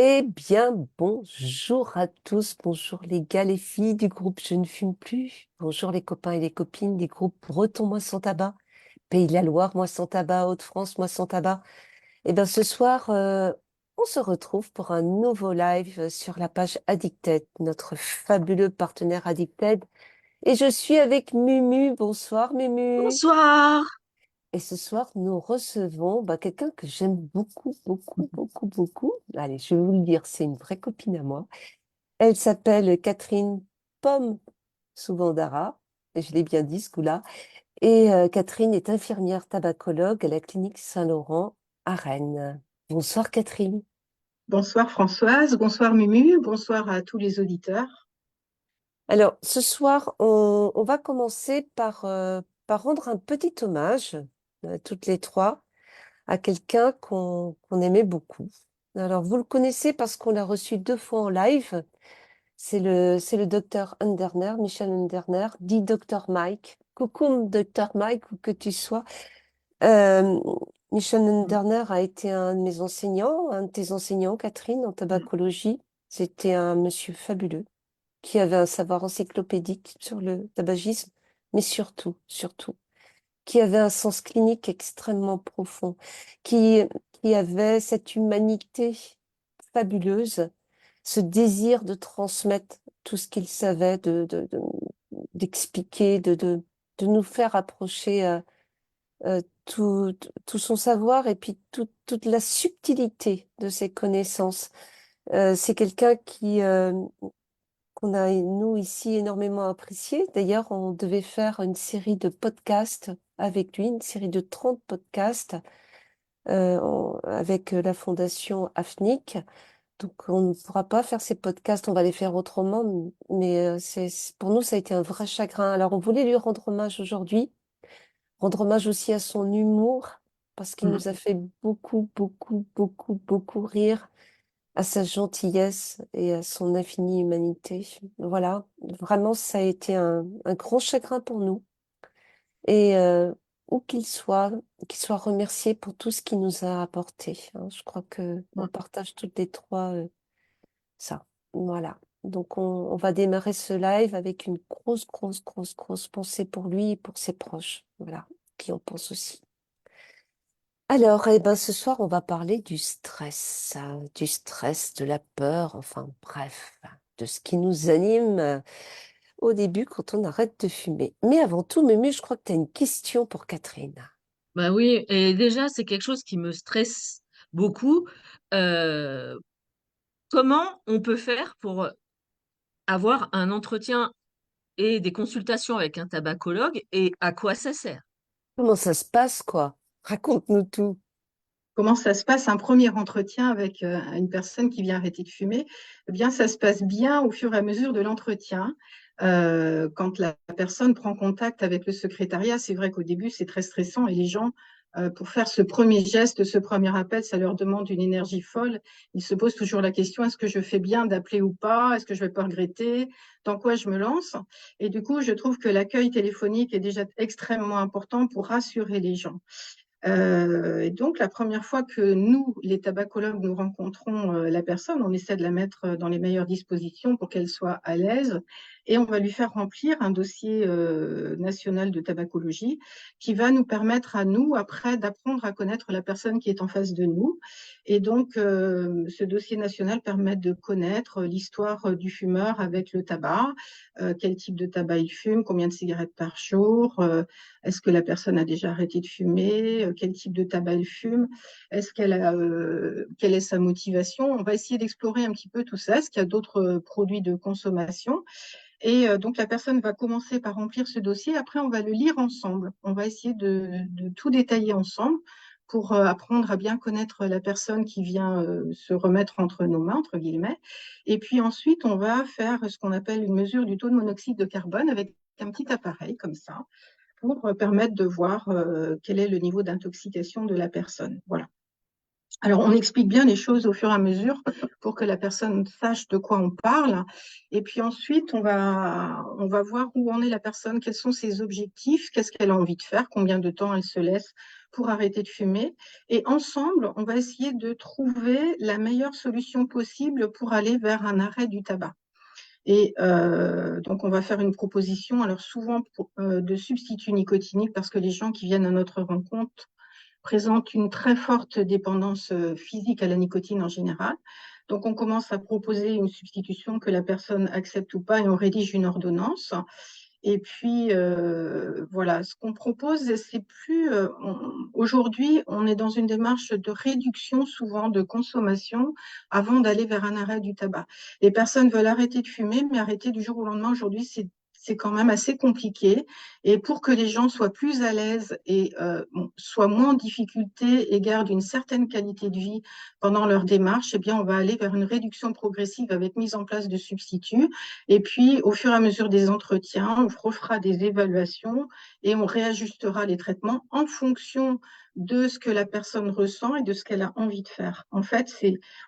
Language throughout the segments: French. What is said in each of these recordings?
Eh bien, bonjour à tous, bonjour les gars, les filles du groupe Je ne fume plus, bonjour les copains et les copines du groupe Breton Moi Sans Tabac, Pays de la Loire Moi Sans Tabac, Hauts-de-France Moi Sans Tabac. Eh bien, ce soir, on se retrouve pour un nouveau live sur la page Addicted, notre fabuleux partenaire Addicted. Et je suis avec Mumu. Bonsoir Mumu. Bonsoir. Et ce soir, nous recevons quelqu'un que j'aime beaucoup, beaucoup, beaucoup, beaucoup. Allez, je vais vous le dire, c'est une vraie copine à moi. Elle s'appelle Catherine Pomme Souvendara, et je l'ai bien dit ce coup-là. Et Catherine est infirmière tabacologue à la clinique Saint-Laurent à Rennes. Bonsoir Catherine. Bonsoir Françoise, bonsoir Mumu, bonsoir à tous les auditeurs. Alors, ce soir, on va commencer par rendre un petit hommage, toutes les trois, à quelqu'un qu'on aimait beaucoup. Alors, vous le connaissez parce qu'on l'a reçu 2 fois en live. C'est le docteur Underner, Michel Underner, dit docteur Mike. Coucou, docteur Mike, où que tu sois. Euh, Michel Underner a été un de mes enseignants, un de tes enseignants, Catherine, en tabacologie. C'était un monsieur fabuleux qui avait un savoir encyclopédique sur le tabagisme, mais surtout, qui avait un sens clinique extrêmement profond, qui, qui avait cette humanité fabuleuse, ce désir de transmettre tout ce qu'il savait, d'expliquer, de nous faire approcher tout son savoir et puis toute la subtilité de ses connaissances. C'est quelqu'un qu'on a, nous, ici, énormément apprécié. D'ailleurs, on devait faire une série de podcasts avec lui, une série de 30 podcasts avec la fondation AFNIC. Donc, on ne pourra pas faire ces podcasts, on va les faire autrement, mais pour nous, ça a été un vrai chagrin. Alors, on voulait lui rendre hommage aujourd'hui, rendre hommage aussi à son humour, parce qu'il nous a fait beaucoup, beaucoup, beaucoup, beaucoup rire, à sa gentillesse et à son infinie humanité. Voilà, vraiment, ça a été un grand chagrin pour nous. Et où qu'il soit remercié pour tout ce qu'il nous a apporté, hein. Je crois que on partage toutes les trois ça. Voilà. Donc, on va démarrer ce live avec une grosse, grosse, grosse, grosse pensée pour lui et pour ses proches. Voilà, qui en pensent aussi. Alors, eh ben, ce soir, on va parler du stress, hein, du stress, de la peur, enfin, bref, de ce qui nous anime au début quand on arrête de fumer. Mais avant tout, Mémé, je crois que tu as une question pour Catherine. Bah oui, et déjà, c'est quelque chose qui me stresse beaucoup. Euh, Comment on peut faire pour avoir un entretien et des consultations avec un tabacologue et à quoi ça sert? Comment ça se passe, quoi? Raconte-nous tout. Comment ça se passe un premier entretien avec une personne qui vient arrêter de fumer? Eh bien, ça se passe bien au fur et à mesure de l'entretien. Quand la personne prend contact avec le secrétariat, c'est vrai qu'au début, c'est très stressant et les gens, pour faire ce premier geste, ce premier appel, ça leur demande une énergie folle. Ils se posent toujours la question, est-ce que je fais bien d'appeler ou pas? Est-ce que je vais pas regretter? Dans quoi je me lance? Et du coup, je trouve que l'accueil téléphonique est déjà extrêmement important pour rassurer les gens. Et donc, la première fois que nous, les tabacologues, nous rencontrons la personne, on essaie de la mettre dans les meilleures dispositions pour qu'elle soit à l'aise et on va lui faire remplir un dossier national de tabacologie qui va nous permettre à nous, après, d'apprendre à connaître la personne qui est en face de nous. Et donc, ce dossier national permet de connaître l'histoire du fumeur avec le tabac, quel type de tabac il fume, combien de cigarettes par jour, est-ce que la personne a déjà arrêté de fumer? Quel type de tabac elle fume? Est-ce qu'elle a, quelle est sa motivation? On va essayer d'explorer un petit peu tout ça. Est-ce qu'il y a d'autres produits de consommation? Et donc la personne va commencer par remplir ce dossier. Après, on va le lire ensemble. On va essayer de tout détailler ensemble pour apprendre à bien connaître la personne qui vient se remettre entre nos mains, entre guillemets. Et puis ensuite, on va faire ce qu'on appelle une mesure du taux de monoxyde de carbone avec un petit appareil comme ça pour permettre de voir quel est le niveau d'intoxication de la personne. Voilà. Alors, on explique bien les choses au fur et à mesure pour que la personne sache de quoi on parle. Et puis ensuite, on va voir où en est la personne, quels sont ses objectifs, qu'est-ce qu'elle a envie de faire, combien de temps elle se laisse pour arrêter de fumer. Et ensemble, on va essayer de trouver la meilleure solution possible pour aller vers un arrêt du tabac. Et donc, on va faire une proposition, alors souvent de substituts nicotiniques, parce que les gens qui viennent à notre rencontre présentent une très forte dépendance physique à la nicotine en général. Donc, on commence à proposer une substitution que la personne accepte ou pas et on rédige une ordonnance. Et puis, voilà, ce qu'on propose, c'est plus. Aujourd'hui, on est dans une démarche de réduction souvent de consommation avant d'aller vers un arrêt du tabac. Les personnes veulent arrêter de fumer, mais arrêter du jour au lendemain, aujourd'hui, c'est quand même assez compliqué. Et pour que les gens soient plus à l'aise et soient moins en difficulté et gardent une certaine qualité de vie pendant leur démarche, eh bien, on va aller vers une réduction progressive avec mise en place de substituts. Et puis, au fur et à mesure des entretiens, on refera des évaluations et on réajustera les traitements en fonction de ce que la personne ressent et de ce qu'elle a envie de faire. En fait,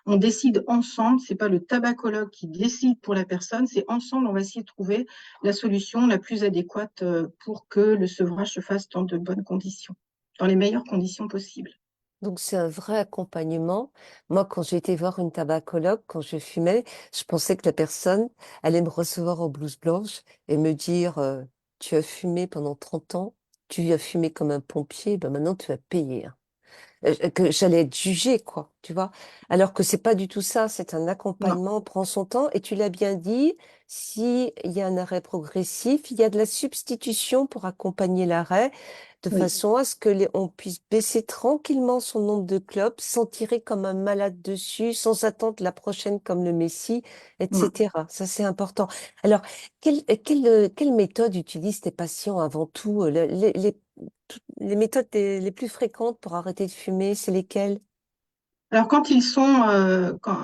on décide ensemble, c'est pas le tabacologue qui décide pour la personne, c'est ensemble, on va essayer de trouver la solution la plus adéquate pour que le sevrage se fasse dans de bonnes conditions, dans les meilleures conditions possibles. Donc, c'est un vrai accompagnement. Moi, quand j'ai été voir une tabacologue, quand je fumais, je pensais que la personne allait me recevoir en blouse blanche et me dire, tu as fumé pendant 30 ans, tu as fumé comme un pompier, ben maintenant tu vas payer, hein. Que j'allais être jugée, quoi, tu vois. Alors que c'est pas du tout ça, c'est un Non, accompagnement, prend son temps, et tu l'as bien dit, si il y a un arrêt progressif, il y a de la substitution pour accompagner l'arrêt, de oui, façon à ce que on puisse baisser tranquillement son nombre de clopes, sans tirer comme un malade dessus, sans attendre la prochaine comme le Messie, non. etc. Ça, c'est important. Alors, quelle méthode utilisent tes patients avant tout? Les méthodes les plus fréquentes pour arrêter de fumer, c'est lesquelles? Alors, quand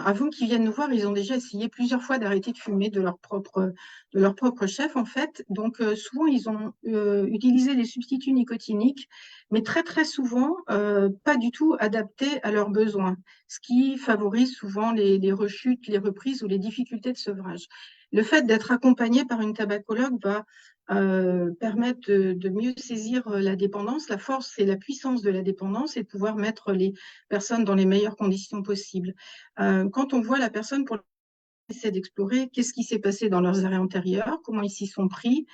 avant qu'ils viennent nous voir, ils ont déjà essayé plusieurs fois d'arrêter de fumer de leur propre chef, en fait. Donc, souvent, ils ont utilisé des substituts nicotiniques, mais très, très souvent, pas du tout adaptés à leurs besoins, ce qui favorise souvent les rechutes, les reprises ou les difficultés de sevrage. Le fait d'être accompagné par une tabacologue va permettre de mieux saisir la dépendance, la force et la puissance de la dépendance et de pouvoir mettre les personnes dans les meilleures conditions possibles. Quand on voit la personne pour essayer d'explorer qu'est-ce qui s'est passé dans leurs arrêts antérieurs, comment ils s'y sont pris,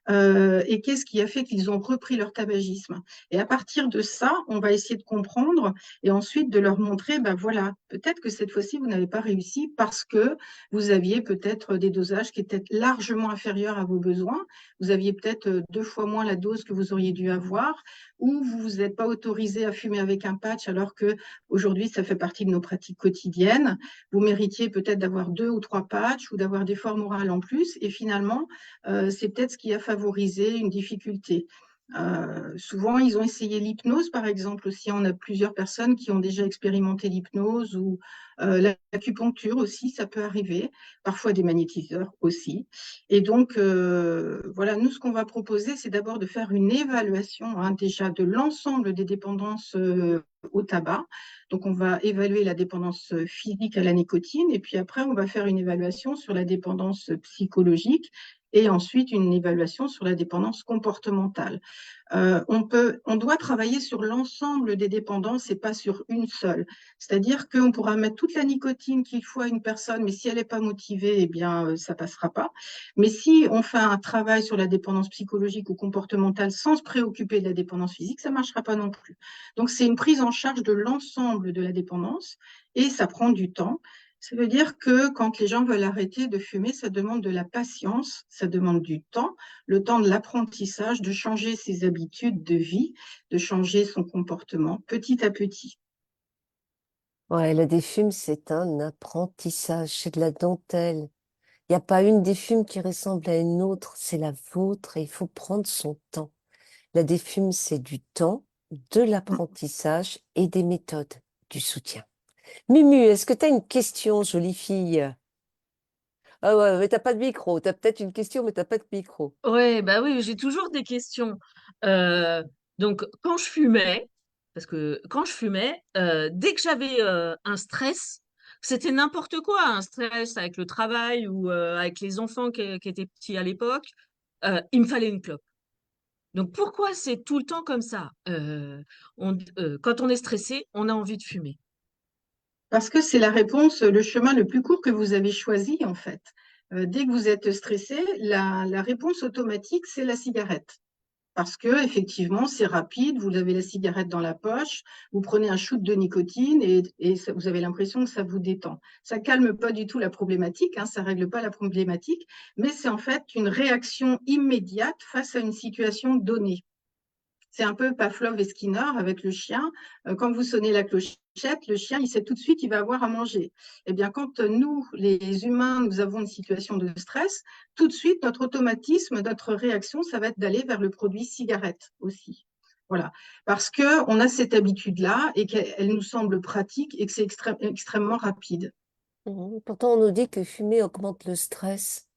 et qu'est-ce qui a fait qu'ils ont repris leur tabagisme. Et à partir de ça, on va essayer de comprendre et ensuite de leur montrer, ben voilà, peut-être que cette fois-ci, vous n'avez pas réussi parce que vous aviez peut-être des dosages qui étaient largement inférieurs à vos besoins. Vous aviez peut-être 2 fois moins la dose que vous auriez dû avoir, ou vous vous êtes pas autorisé à fumer avec un patch alors que aujourd'hui, ça fait partie de nos pratiques quotidiennes. Vous méritiez peut-être d'avoir 2 ou 3 patchs ou d'avoir des formes orales en plus. Et finalement, c'est peut-être ce qui a favorisé une difficulté. Souvent, ils ont essayé l'hypnose, par exemple, aussi. On a plusieurs personnes qui ont déjà expérimenté l'hypnose ou l'acupuncture aussi, ça peut arriver. Parfois des magnétiseurs aussi. Et donc, voilà, nous, ce qu'on va proposer, c'est d'abord de faire une évaluation déjà de l'ensemble des dépendances au tabac. Donc, on va évaluer la dépendance physique à la nicotine et puis après, on va faire une évaluation sur la dépendance psychologique et ensuite une évaluation sur la dépendance comportementale. On doit travailler sur l'ensemble des dépendances et pas sur une seule. C'est-à-dire qu'on pourra mettre toute la nicotine qu'il faut à une personne, mais si elle n'est pas motivée, eh bien, ça passera pas. Mais si on fait un travail sur la dépendance psychologique ou comportementale sans se préoccuper de la dépendance physique, ça marchera pas non plus. Donc, c'est une prise en charge de l'ensemble de la dépendance et ça prend du temps. Ça veut dire que quand les gens veulent arrêter de fumer, ça demande de la patience, ça demande du temps, le temps de l'apprentissage, de changer ses habitudes de vie, de changer son comportement petit à petit. Ouais, la défume, c'est un apprentissage, c'est de la dentelle. Il n'y a pas une défume qui ressemble à une autre, c'est la vôtre et il faut prendre son temps. La défume, c'est du temps, de l'apprentissage et des méthodes, du soutien. Mumu, est-ce que tu as une question, jolie fille? Ah ouais, mais t'as pas de micro. T'as peut-être une question, mais t'as pas de micro. Ouais, bah oui, j'ai toujours des questions. Euh, donc, quand je fumais, parce que quand je fumais, dès que j'avais un stress, c'était n'importe quoi, un stress avec le travail ou avec les enfants qui étaient petits à l'époque, il me fallait une clope. Donc pourquoi c'est tout le temps comme ça? Quand on est stressé, on a envie de fumer. Parce que c'est la réponse, le chemin le plus court que vous avez choisi, en fait. Dès que vous êtes stressé, la réponse automatique, c'est la cigarette. Parce que effectivement, c'est rapide, vous avez la cigarette dans la poche, vous prenez un shoot de nicotine et vous avez l'impression que ça vous détend. Ça calme pas du tout la problématique, hein, ça règle pas la problématique, mais c'est en fait une réaction immédiate face à une situation donnée. C'est un peu Pavlov et Skinner avec le chien. Quand vous sonnez la clochette, le chien, il sait tout de suite qu'il va avoir à manger. Eh bien, quand nous, les humains, nous avons une situation de stress, tout de suite, notre automatisme, notre réaction, ça va être d'aller vers le produit cigarette aussi. Voilà. Parce qu'on a cette habitude-là et qu'elle nous semble pratique et que c'est extrêmement rapide. Pourtant, on nous dit que fumer augmente le stress.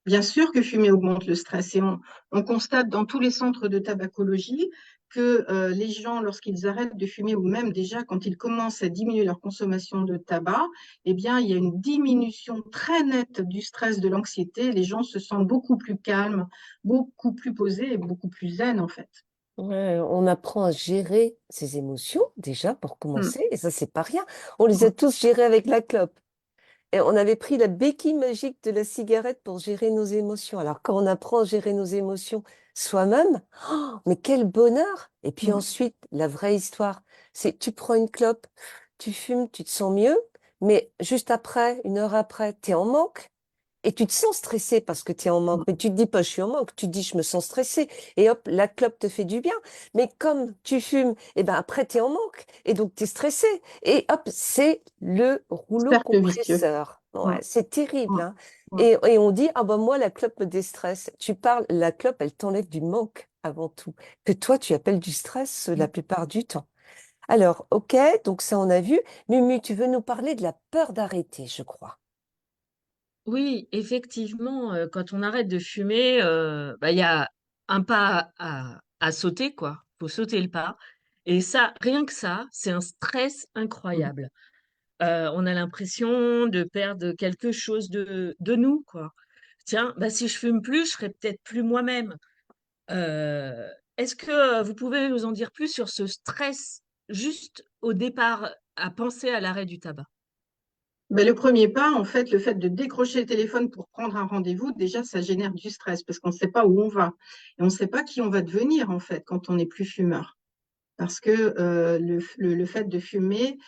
Bien sûr que fumer augmente le stress et on constate dans tous les centres de tabacologie que les gens, lorsqu'ils arrêtent de fumer ou même déjà quand ils commencent à diminuer leur consommation de tabac, eh bien, il y a une diminution très nette du stress, de l'anxiété. Les gens se sentent beaucoup plus calmes, beaucoup plus posés et beaucoup plus zen en fait. Ouais, on apprend à gérer ses émotions, déjà, pour Mm. commencer, et ça, c'est pas rien. On les a tous gérées avec la clope. Et on avait pris la béquille magique de la cigarette pour gérer nos émotions. Alors, quand on apprend à gérer nos émotions soi-même, oh, mais quel bonheur! Et puis Mm. ensuite, la vraie histoire, c'est tu prends une clope, tu fumes, tu te sens mieux, mais juste après, une heure après, tu es en manque. Et tu te sens stressé parce que tu es en manque. Mais tu te dis pas je suis en manque, tu te dis je me sens stressé. Et hop, la clope te fait du bien. Mais comme tu fumes, et ben après tu es en manque. Et donc tu es stressé. Et hop, c'est le rouleau Cercle vicieux. compresseur. Ouais, Mm. c'est terrible, Mm. hein. Mm. Et on dit, ah ben moi, la clope me déstresse. Tu parles, la clope, elle t'enlève du manque avant tout. Que toi, tu appelles du stress la plupart du temps. Alors, ok, donc ça on a vu. Mumu, tu veux nous parler de la peur d'arrêter, je crois. Oui, effectivement, quand on arrête de fumer, bah, il y a un pas à sauter, quoi. Faut sauter le pas et ça, rien que ça, c'est un stress Mm. incroyable. On a l'impression de perdre quelque chose de nous, quoi. Tiens, bah, si je fume plus, je serai peut-être plus moi-même. Est-ce que, vous pouvez nous en dire plus sur ce stress juste au départ à penser à l'arrêt du tabac? Ben, le premier pas, en fait, le fait de décrocher le téléphone pour prendre un rendez-vous, déjà, ça génère du stress parce qu'on ne sait pas où on va. Et on ne sait pas qui on va devenir, en fait, quand on n'est plus fumeur. Parce que le fait de fumer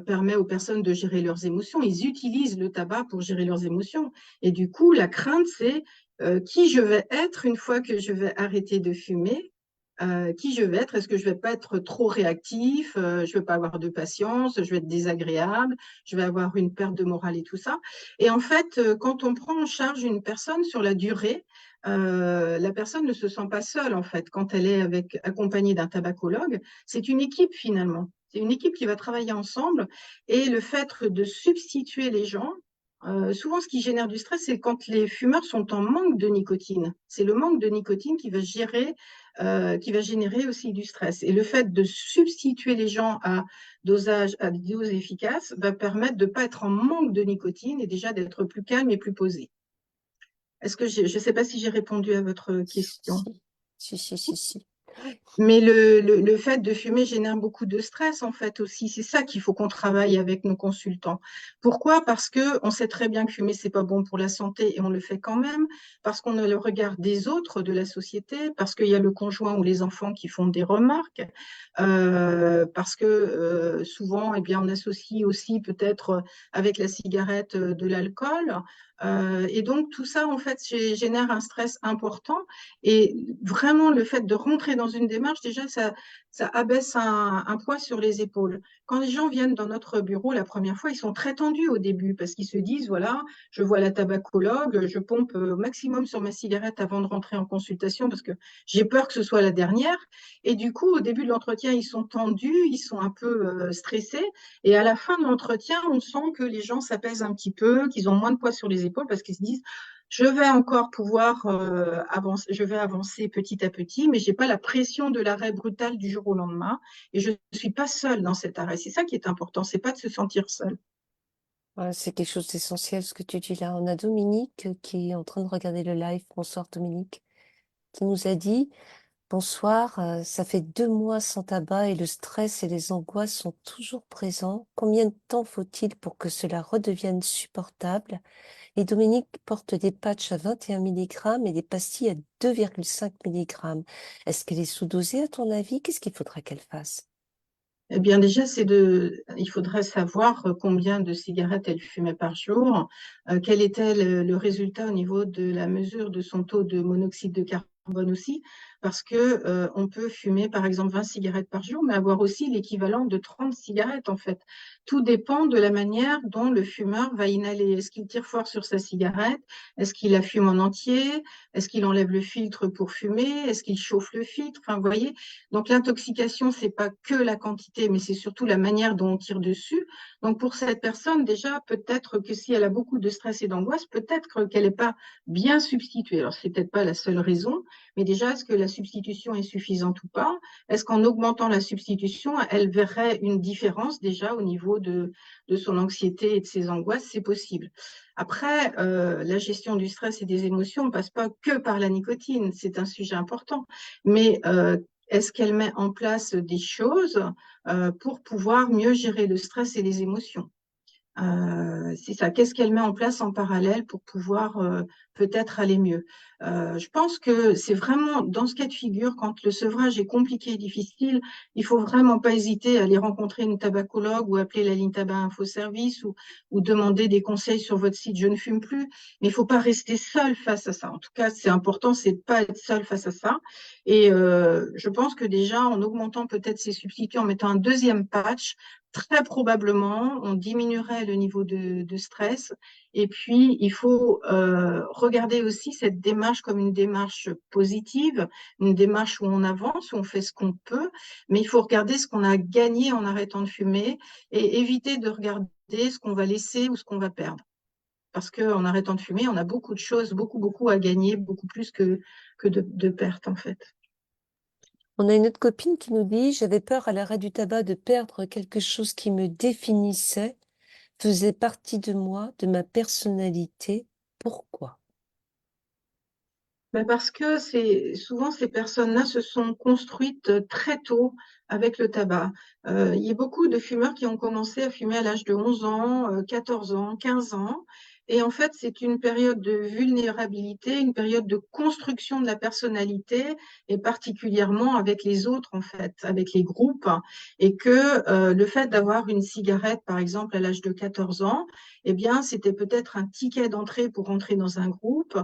permet aux personnes de gérer leurs émotions. Ils utilisent le tabac pour gérer leurs émotions. Et du coup, la crainte, c'est qui je vais être une fois que je vais arrêter de fumer, qui je vais être, est-ce que je vais pas être trop réactif, je vais pas avoir de patience, je vais être désagréable, je vais avoir une perte de morale et tout ça. Et en fait, quand on prend en charge une personne sur la durée, la personne ne se sent pas seule en fait quand elle est accompagnée d'un tabacologue. C'est une équipe finalement. C'est une équipe qui va travailler ensemble et le fait de substituer les gens, souvent ce qui génère du stress, c'est quand les fumeurs sont en manque de nicotine. C'est le manque de nicotine qui va générer aussi du stress. Et le fait de substituer les gens à des doses efficaces va permettre de ne pas être en manque de nicotine et déjà d'être plus calme et plus posé. Est-ce que je ne sais pas si j'ai répondu à votre question? Si, si. Mais le fait de fumer génère beaucoup de stress, en fait, aussi. C'est ça qu'il faut qu'on travaille avec nos consultants. Pourquoi? Parce que on sait très bien que fumer, c'est pas bon pour la santé et on le fait quand même, parce qu'on a le regard des autres, de la société, parce qu'il y a le conjoint ou les enfants qui font des remarques, parce que souvent, eh bien, on associe aussi peut-être avec la cigarette de l'alcool. Et donc, tout ça, en fait, génère un stress important. Et vraiment, le fait de rentrer dans une démarche, déjà, ça abaisse un poids sur les épaules. Quand les gens viennent dans notre bureau la première fois, ils sont très tendus au début parce qu'ils se disent, voilà, je vois la tabacologue, je pompe au maximum sur ma cigarette avant de rentrer en consultation parce que j'ai peur que ce soit la dernière. Et du coup, au début de l'entretien, ils sont tendus, ils sont un peu stressés. Et à la fin de l'entretien, on sent que les gens s'apaisent un petit peu, qu'ils ont moins de poids sur les épaules parce qu'ils se disent, je vais encore pouvoir avancer, je vais avancer petit à petit, mais j'ai pas la pression de l'arrêt brutal du jour au lendemain et je ne suis pas seule dans cet arrêt. C'est ça qui est important, c'est pas de se sentir seule. Ouais, c'est quelque chose d'essentiel ce que tu dis là. On a Dominique qui est en train de regarder le live. Bonsoir Dominique, qui nous a dit, Bonsoir, ça fait 2 mois sans tabac et le stress et les angoisses sont toujours présents. Combien de temps faut-il pour que cela redevienne supportable? Et Dominique porte des patchs à 21 milligrammes et des pastilles à 2,5 milligrammes. Est-ce qu'elle est sous-dosée à ton avis? Qu'est-ce qu'il faudrait qu'elle fasse? Eh bien, déjà, il faudrait savoir combien de cigarettes elle fumait par jour, quel était le résultat au niveau de la mesure de son taux de monoxyde de carbone aussi, parce que on peut fumer par exemple 20 cigarettes par jour, mais avoir aussi l'équivalent de 30 cigarettes en fait. Tout dépend de la manière dont le fumeur va inhaler. Est-ce qu'il tire fort sur sa cigarette? Est-ce qu'il la fume en entier? Est-ce qu'il enlève le filtre pour fumer? Est-ce qu'il chauffe le filtre? Enfin, vous voyez, donc l'intoxication, c'est pas que la quantité, mais c'est surtout la manière dont on tire dessus. Donc pour cette personne, déjà, peut-être que si elle a beaucoup de stress et d'angoisse, peut-être qu'elle n'est pas bien substituée. Alors c'est peut-être pas la seule raison, mais déjà, est-ce que la substitution est suffisante ou pas? Est-ce qu'en augmentant la substitution, elle verrait une différence déjà au niveau de son anxiété et de ses angoisses? C'est possible. Après, la gestion du stress et des émotions ne passe pas que par la nicotine, c'est un sujet important. Mais est-ce qu'elle met en place des choses pour pouvoir mieux gérer le stress et les émotions? C'est ça. Qu'est-ce qu'elle met en place en parallèle pour pouvoir peut-être aller mieux? Je pense que c'est vraiment dans ce cas de figure, quand le sevrage est compliqué et difficile, il faut vraiment pas hésiter à aller rencontrer une tabacologue ou appeler la ligne tabac info service ou demander des conseils sur votre site Je ne fume plus. Mais il faut pas rester seul face à ça. En tout cas, c'est important, c'est de pas être seul face à ça. Et je pense que déjà, en augmentant peut-être ses substituts, en mettant un deuxième patch, très probablement, on diminuerait le niveau de stress. Et puis, il faut regarder aussi cette démarche comme une démarche positive, une démarche où on avance, où on fait ce qu'on peut, mais il faut regarder ce qu'on a gagné en arrêtant de fumer et éviter de regarder ce qu'on va laisser ou ce qu'on va perdre. Parce qu'en arrêtant de fumer, on a beaucoup de choses, beaucoup à gagner, beaucoup plus que de pertes, en fait. On a une autre copine qui nous dit, j'avais peur à l'arrêt du tabac de perdre quelque chose qui me définissait, faisait partie de moi, de ma personnalité. Pourquoi? Ben parce que souvent ces personnes-là se sont construites très tôt avec le tabac. Il y a beaucoup de fumeurs qui ont commencé à fumer à l'âge de 11 ans, 14 ans, 15 ans. Et en fait, c'est une période de vulnérabilité, une période de construction de la personnalité, et particulièrement avec les autres, en fait, avec les groupes. Et que le fait d'avoir une cigarette, par exemple, à l'âge de 14 ans, eh bien, c'était peut-être un ticket d'entrée pour rentrer dans un groupe.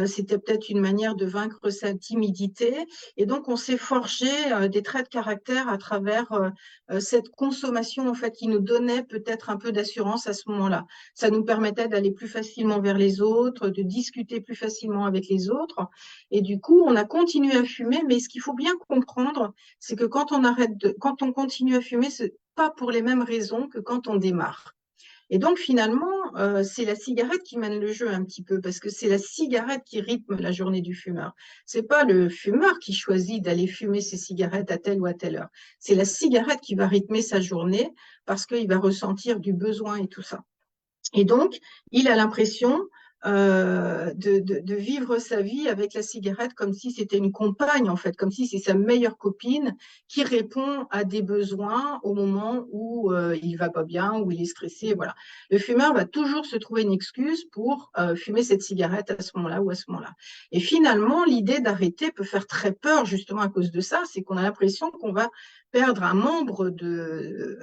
C'était peut-être une manière de vaincre sa timidité. Et donc, on s'est forgé des traits de caractère à travers cette consommation, en fait, qui nous donnait peut-être un peu d'assurance à ce moment-là. Ça nous permettait d'aller plus facilement vers les autres, de discuter plus facilement avec les autres. Et du coup, on a continué à fumer. Mais ce qu'il faut bien comprendre, c'est que quand on continue à fumer, c'est pas pour les mêmes raisons que quand on démarre. Et donc finalement, c'est la cigarette qui mène le jeu un petit peu, parce que c'est la cigarette qui rythme la journée du fumeur. C'est pas le fumeur qui choisit d'aller fumer ses cigarettes à telle ou à telle heure. C'est la cigarette qui va rythmer sa journée parce qu'il va ressentir du besoin et tout ça. Et donc, il a l'impression de vivre sa vie avec la cigarette comme si c'était une compagne, en fait, comme si c'est sa meilleure copine qui répond à des besoins au moment où il va pas bien, où il est stressé. Voilà. Le fumeur va toujours se trouver une excuse pour fumer cette cigarette à ce moment-là ou à ce moment-là. Et finalement, l'idée d'arrêter peut faire très peur justement à cause de ça, c'est qu'on a l'impression qu'on va perdre un membre,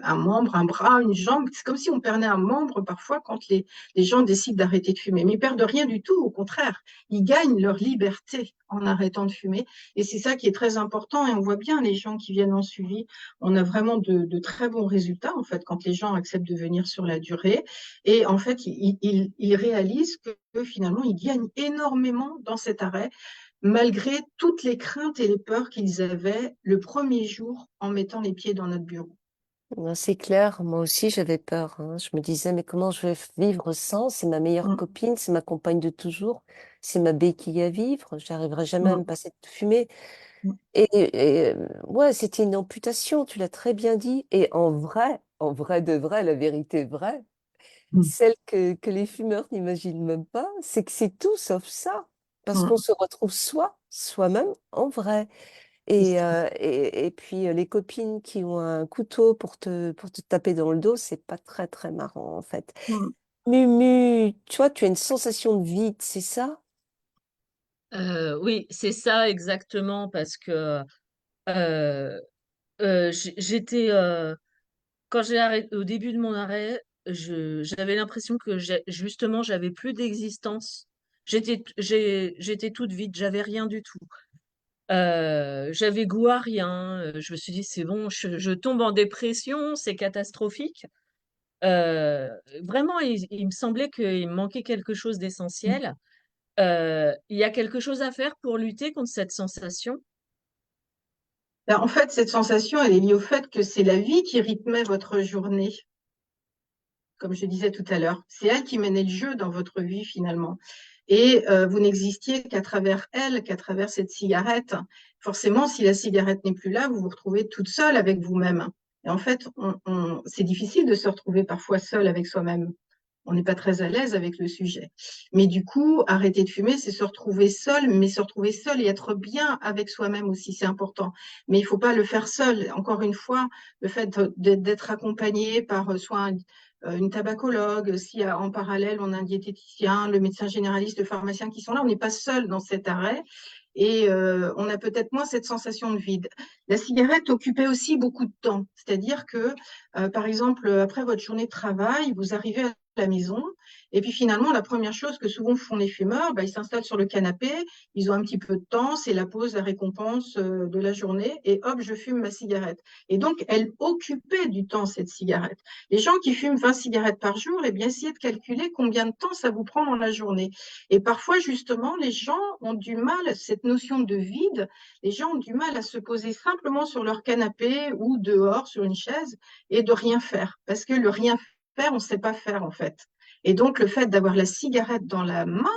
un bras, une jambe. C'est comme si on perdait un membre parfois quand les gens décident d'arrêter de fumer. Mais ils perdent rien du tout, au contraire. Ils gagnent leur liberté en arrêtant de fumer. Et c'est ça qui est très important. Et on voit bien les gens qui viennent en suivi. On a vraiment de très bons résultats, en fait, quand les gens acceptent de venir sur la durée. Et en fait, ils réalisent que finalement, ils gagnent énormément dans cet arrêt malgré toutes les craintes et les peurs qu'ils avaient le premier jour en mettant les pieds dans notre bureau. Non, c'est clair, moi aussi j'avais peur, hein. Je me disais, mais comment je vais vivre sans? C'est ma meilleure Mm, copine, c'est ma compagne de toujours, c'est ma béquille à vivre, j'arriverai jamais à me mm, passer de fumer. mm, Ouais, c'était une amputation, tu l'as très bien dit. Et en vrai de vrai, la vérité vraie, mm, celle que les fumeurs n'imaginent même pas, c'est que c'est tout sauf ça. Parce qu'on mm. se retrouve soi-même en vrai. Et puis les copines qui ont un couteau pour te taper dans le dos, c'est pas très très marrant en fait. Mm. Mumu, tu vois, tu as une sensation de vide, c'est ça? Oui, c'est ça exactement, parce que euh, j'étais quand j'ai arrêté au début de mon arrêt, j'avais l'impression que justement j'avais plus d'existence. J'étais toute vide, j'avais rien du tout. J'avais goût à rien. Je me suis dit c'est bon, je tombe en dépression, c'est catastrophique. Euh, Vraiment, il me semblait qu'il me manquait quelque chose d'essentiel. Il y a quelque chose à faire pour lutter contre cette sensation. Ben, en fait, cette sensation, elle est liée au fait que c'est la vie qui rythmait votre journée, comme je disais tout à l'heure. C'est elle qui menait le jeu dans votre vie finalement. Et vous n'existiez qu'à travers elle, qu'à travers cette cigarette. Forcément, si la cigarette n'est plus là, vous vous retrouvez toute seule avec vous-même. Et en fait, c'est difficile de se retrouver parfois seul avec soi-même. On n'est pas très à l'aise avec le sujet. Mais du coup, arrêter de fumer, c'est se retrouver seul, mais se retrouver seul et être bien avec soi-même aussi, c'est important. Mais il ne faut pas le faire seul. Encore une fois, le fait d'être accompagné par soit une tabacologue, si en parallèle on a un diététicien, le médecin généraliste, le pharmacien qui sont là, on n'est pas seul dans cet arrêt et on a peut-être moins cette sensation de vide. La cigarette occupait aussi beaucoup de temps, c'est-à-dire que, par exemple, après votre journée de travail, vous arrivez à la maison et puis finalement, la première chose que souvent font les fumeurs, ils s'installent sur le canapé, ils ont un petit peu de temps, c'est la pause, la récompense de la journée et hop, je fume ma cigarette. Et donc, elle occupait du temps, cette cigarette. Les gens qui fument 20 cigarettes par jour, eh bien, essayez de calculer combien de temps ça vous prend dans la journée. Et parfois, justement, les gens ont du mal, cette notion de vide, les gens ont du mal à se poser simplement sur leur canapé ou dehors sur une chaise et de rien faire. Parce que le rien faire, on ne sait pas faire en fait. Et donc, le fait d'avoir la cigarette dans la main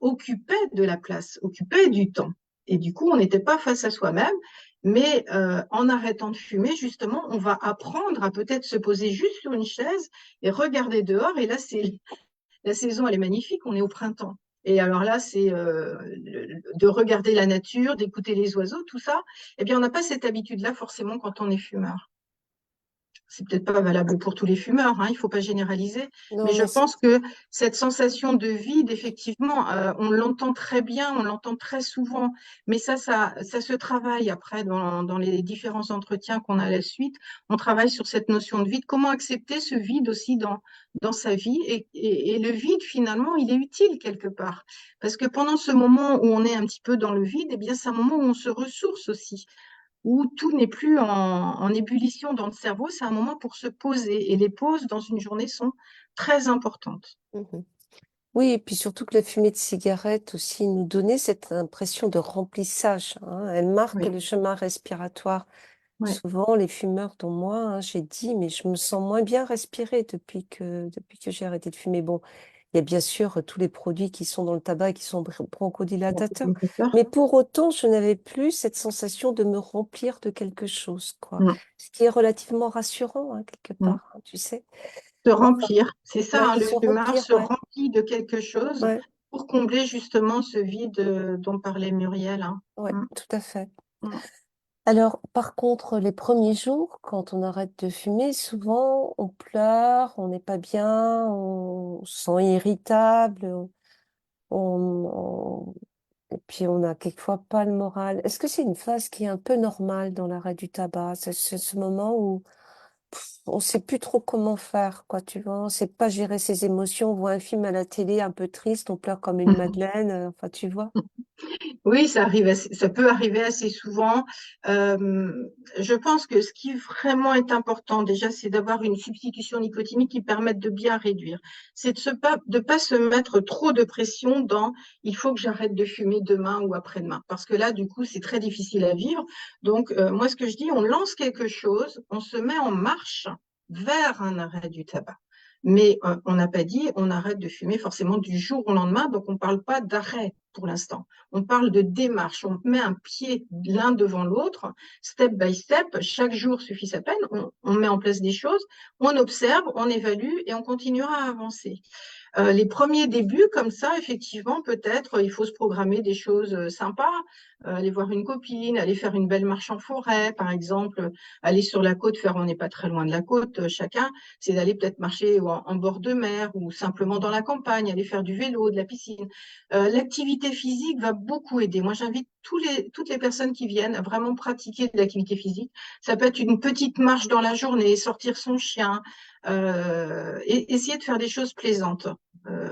occupait de la place, occupait du temps. Et du coup, on n'était pas face à soi-même, mais en arrêtant de fumer, justement, on va apprendre à peut-être se poser juste sur une chaise et regarder dehors. Et là, c'est la saison, elle est magnifique, on est au printemps. Et alors là, c'est de regarder la nature, d'écouter les oiseaux, tout ça. Eh bien, on n'a pas cette habitude-là forcément quand on est fumeur. C'est peut-être pas valable pour tous les fumeurs, hein, il ne faut pas généraliser, mais Non, je mais pense que cette sensation de vide, effectivement, on l'entend très bien, on l'entend très souvent, mais ça se travaille après dans les différents entretiens qu'on a à la suite. On travaille sur cette notion de vide, comment accepter ce vide aussi dans sa vie, et le vide, finalement, il est utile quelque part, parce que pendant ce moment où on est un petit peu dans le vide, eh bien, c'est un moment où on se ressource aussi où tout n'est plus en ébullition dans le cerveau, c'est un moment pour se poser. Et les pauses dans une journée sont très importantes. mhm. Oui, et puis surtout que la fumée de cigarette aussi nous donnait cette impression de remplissage, hein. Elle marque Oui, le chemin respiratoire. oui. Souvent, les fumeurs, dont moi, hein, j'ai dit, mais je me sens moins bien respirer depuis que j'ai arrêté de fumer. Bon, il y a bien sûr tous les produits qui sont dans le tabac et qui sont bronchodilatateurs. Mais pour autant, je n'avais plus cette sensation de me remplir de quelque chose, quoi. Mm, Ce qui est relativement rassurant, hein, quelque mm. part, hein, tu sais. Se Enfin, remplir, c'est ça, ouais, hein, le se fumeur remplir, se ouais, remplit de quelque chose ouais, pour combler justement ce vide dont parlait Muriel, hein. ouais, Mm, tout à fait. mm. Alors, par contre, les premiers jours, quand on arrête de fumer, souvent on pleure, on n'est pas bien, on se sent irritable, on- et puis on a quelquefois pas le moral. Est-ce que c'est une phase qui est un peu normale dans l'arrêt du tabac? C'est ce moment où on sait plus trop comment faire, quoi, tu vois? On sait pas gérer ses émotions. On voit un film à la télé un peu triste, on pleure comme une madeleine, enfin, tu vois? Oui, ça peut arriver assez souvent. Je pense que ce qui vraiment est important déjà, c'est d'avoir une substitution nicotinique qui permette de bien réduire. C'est de pas se mettre trop de pression dans il faut que j'arrête de fumer demain ou après-demain. Parce que là, du coup, c'est très difficile à vivre. Donc, moi, ce que je dis, on lance quelque chose, on se met en marche vers un arrêt du tabac. Mais on n'a pas dit on arrête de fumer forcément du jour au lendemain, donc on ne parle pas d'arrêt. pour l'instant. On parle de démarche. On met un pied l'un devant l'autre, step by step. Chaque jour suffit sa peine. On met en place des choses, on observe, on évalue et on continuera à avancer. Les premiers débuts, comme ça, effectivement, peut-être, il faut se programmer des choses sympas, aller voir une copine, aller faire une belle marche en forêt, par exemple, aller sur la côte, on n'est pas très loin de la côte, chacun, c'est d'aller peut-être marcher en bord de mer ou simplement dans la campagne, aller faire du vélo, de la piscine. L'activité physique va beaucoup aider. Moi, j'invite toutes les personnes qui viennent à vraiment pratiquer de l'activité physique. Ça peut être une petite marche dans la journée, sortir son chien, et essayer de faire des choses plaisantes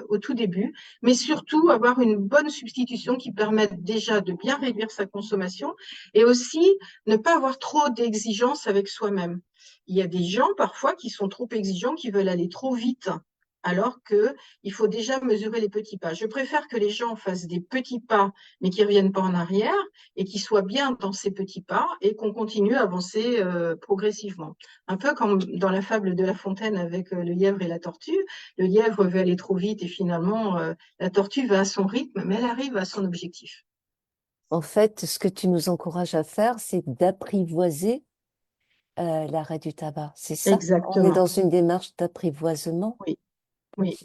au tout début, mais surtout avoir une bonne substitution qui permette déjà de bien réduire sa consommation et aussi ne pas avoir trop d'exigences avec soi-même. Il y a des gens parfois qui sont trop exigeants, qui veulent aller trop vite, alors qu'il faut déjà mesurer les petits pas. Je préfère que les gens fassent des petits pas, mais qui ne reviennent pas en arrière, et qui soient bien dans ces petits pas, et qu'on continue à avancer progressivement. Un peu comme dans la fable de La Fontaine avec le lièvre et la tortue. Le lièvre veut aller trop vite, et finalement, la tortue va à son rythme, mais elle arrive à son objectif. En fait, ce que tu nous encourages à faire, c'est d'apprivoiser l'arrêt du tabac. C'est ça? On est Exactement. dans une démarche d'apprivoisement. Oui, oui.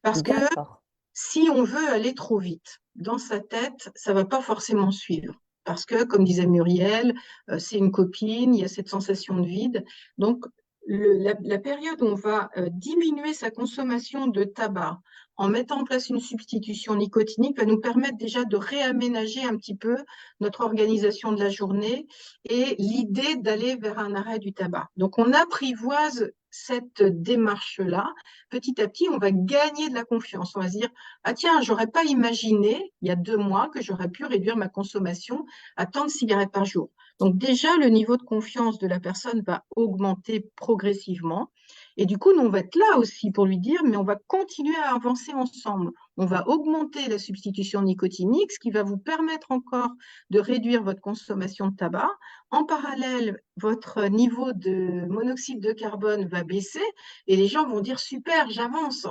Parce que D'accord. si on veut aller trop vite, dans sa tête, ça va pas forcément suivre. Parce que, comme disait Muriel, c'est une copine, il y a cette sensation de vide. Donc, la période où on va diminuer sa consommation de tabac en mettant en place une substitution nicotinique va nous permettre déjà de réaménager un petit peu notre organisation de la journée et l'idée d'aller vers un arrêt du tabac. Donc, on apprivoise cette démarche-là. Petit à petit, on va gagner de la confiance. On va se dire, ah tiens, j'aurais pas imaginé il y a 2 mois que j'aurais pu réduire ma consommation à tant de cigarettes par jour. Donc déjà, le niveau de confiance de la personne va augmenter progressivement. Et du coup, nous, on va être là aussi pour lui dire, mais on va continuer à avancer ensemble. On va augmenter la substitution nicotinique, ce qui va vous permettre encore de réduire votre consommation de tabac. En parallèle, votre niveau de monoxyde de carbone va baisser et les gens vont dire, super, j'avance.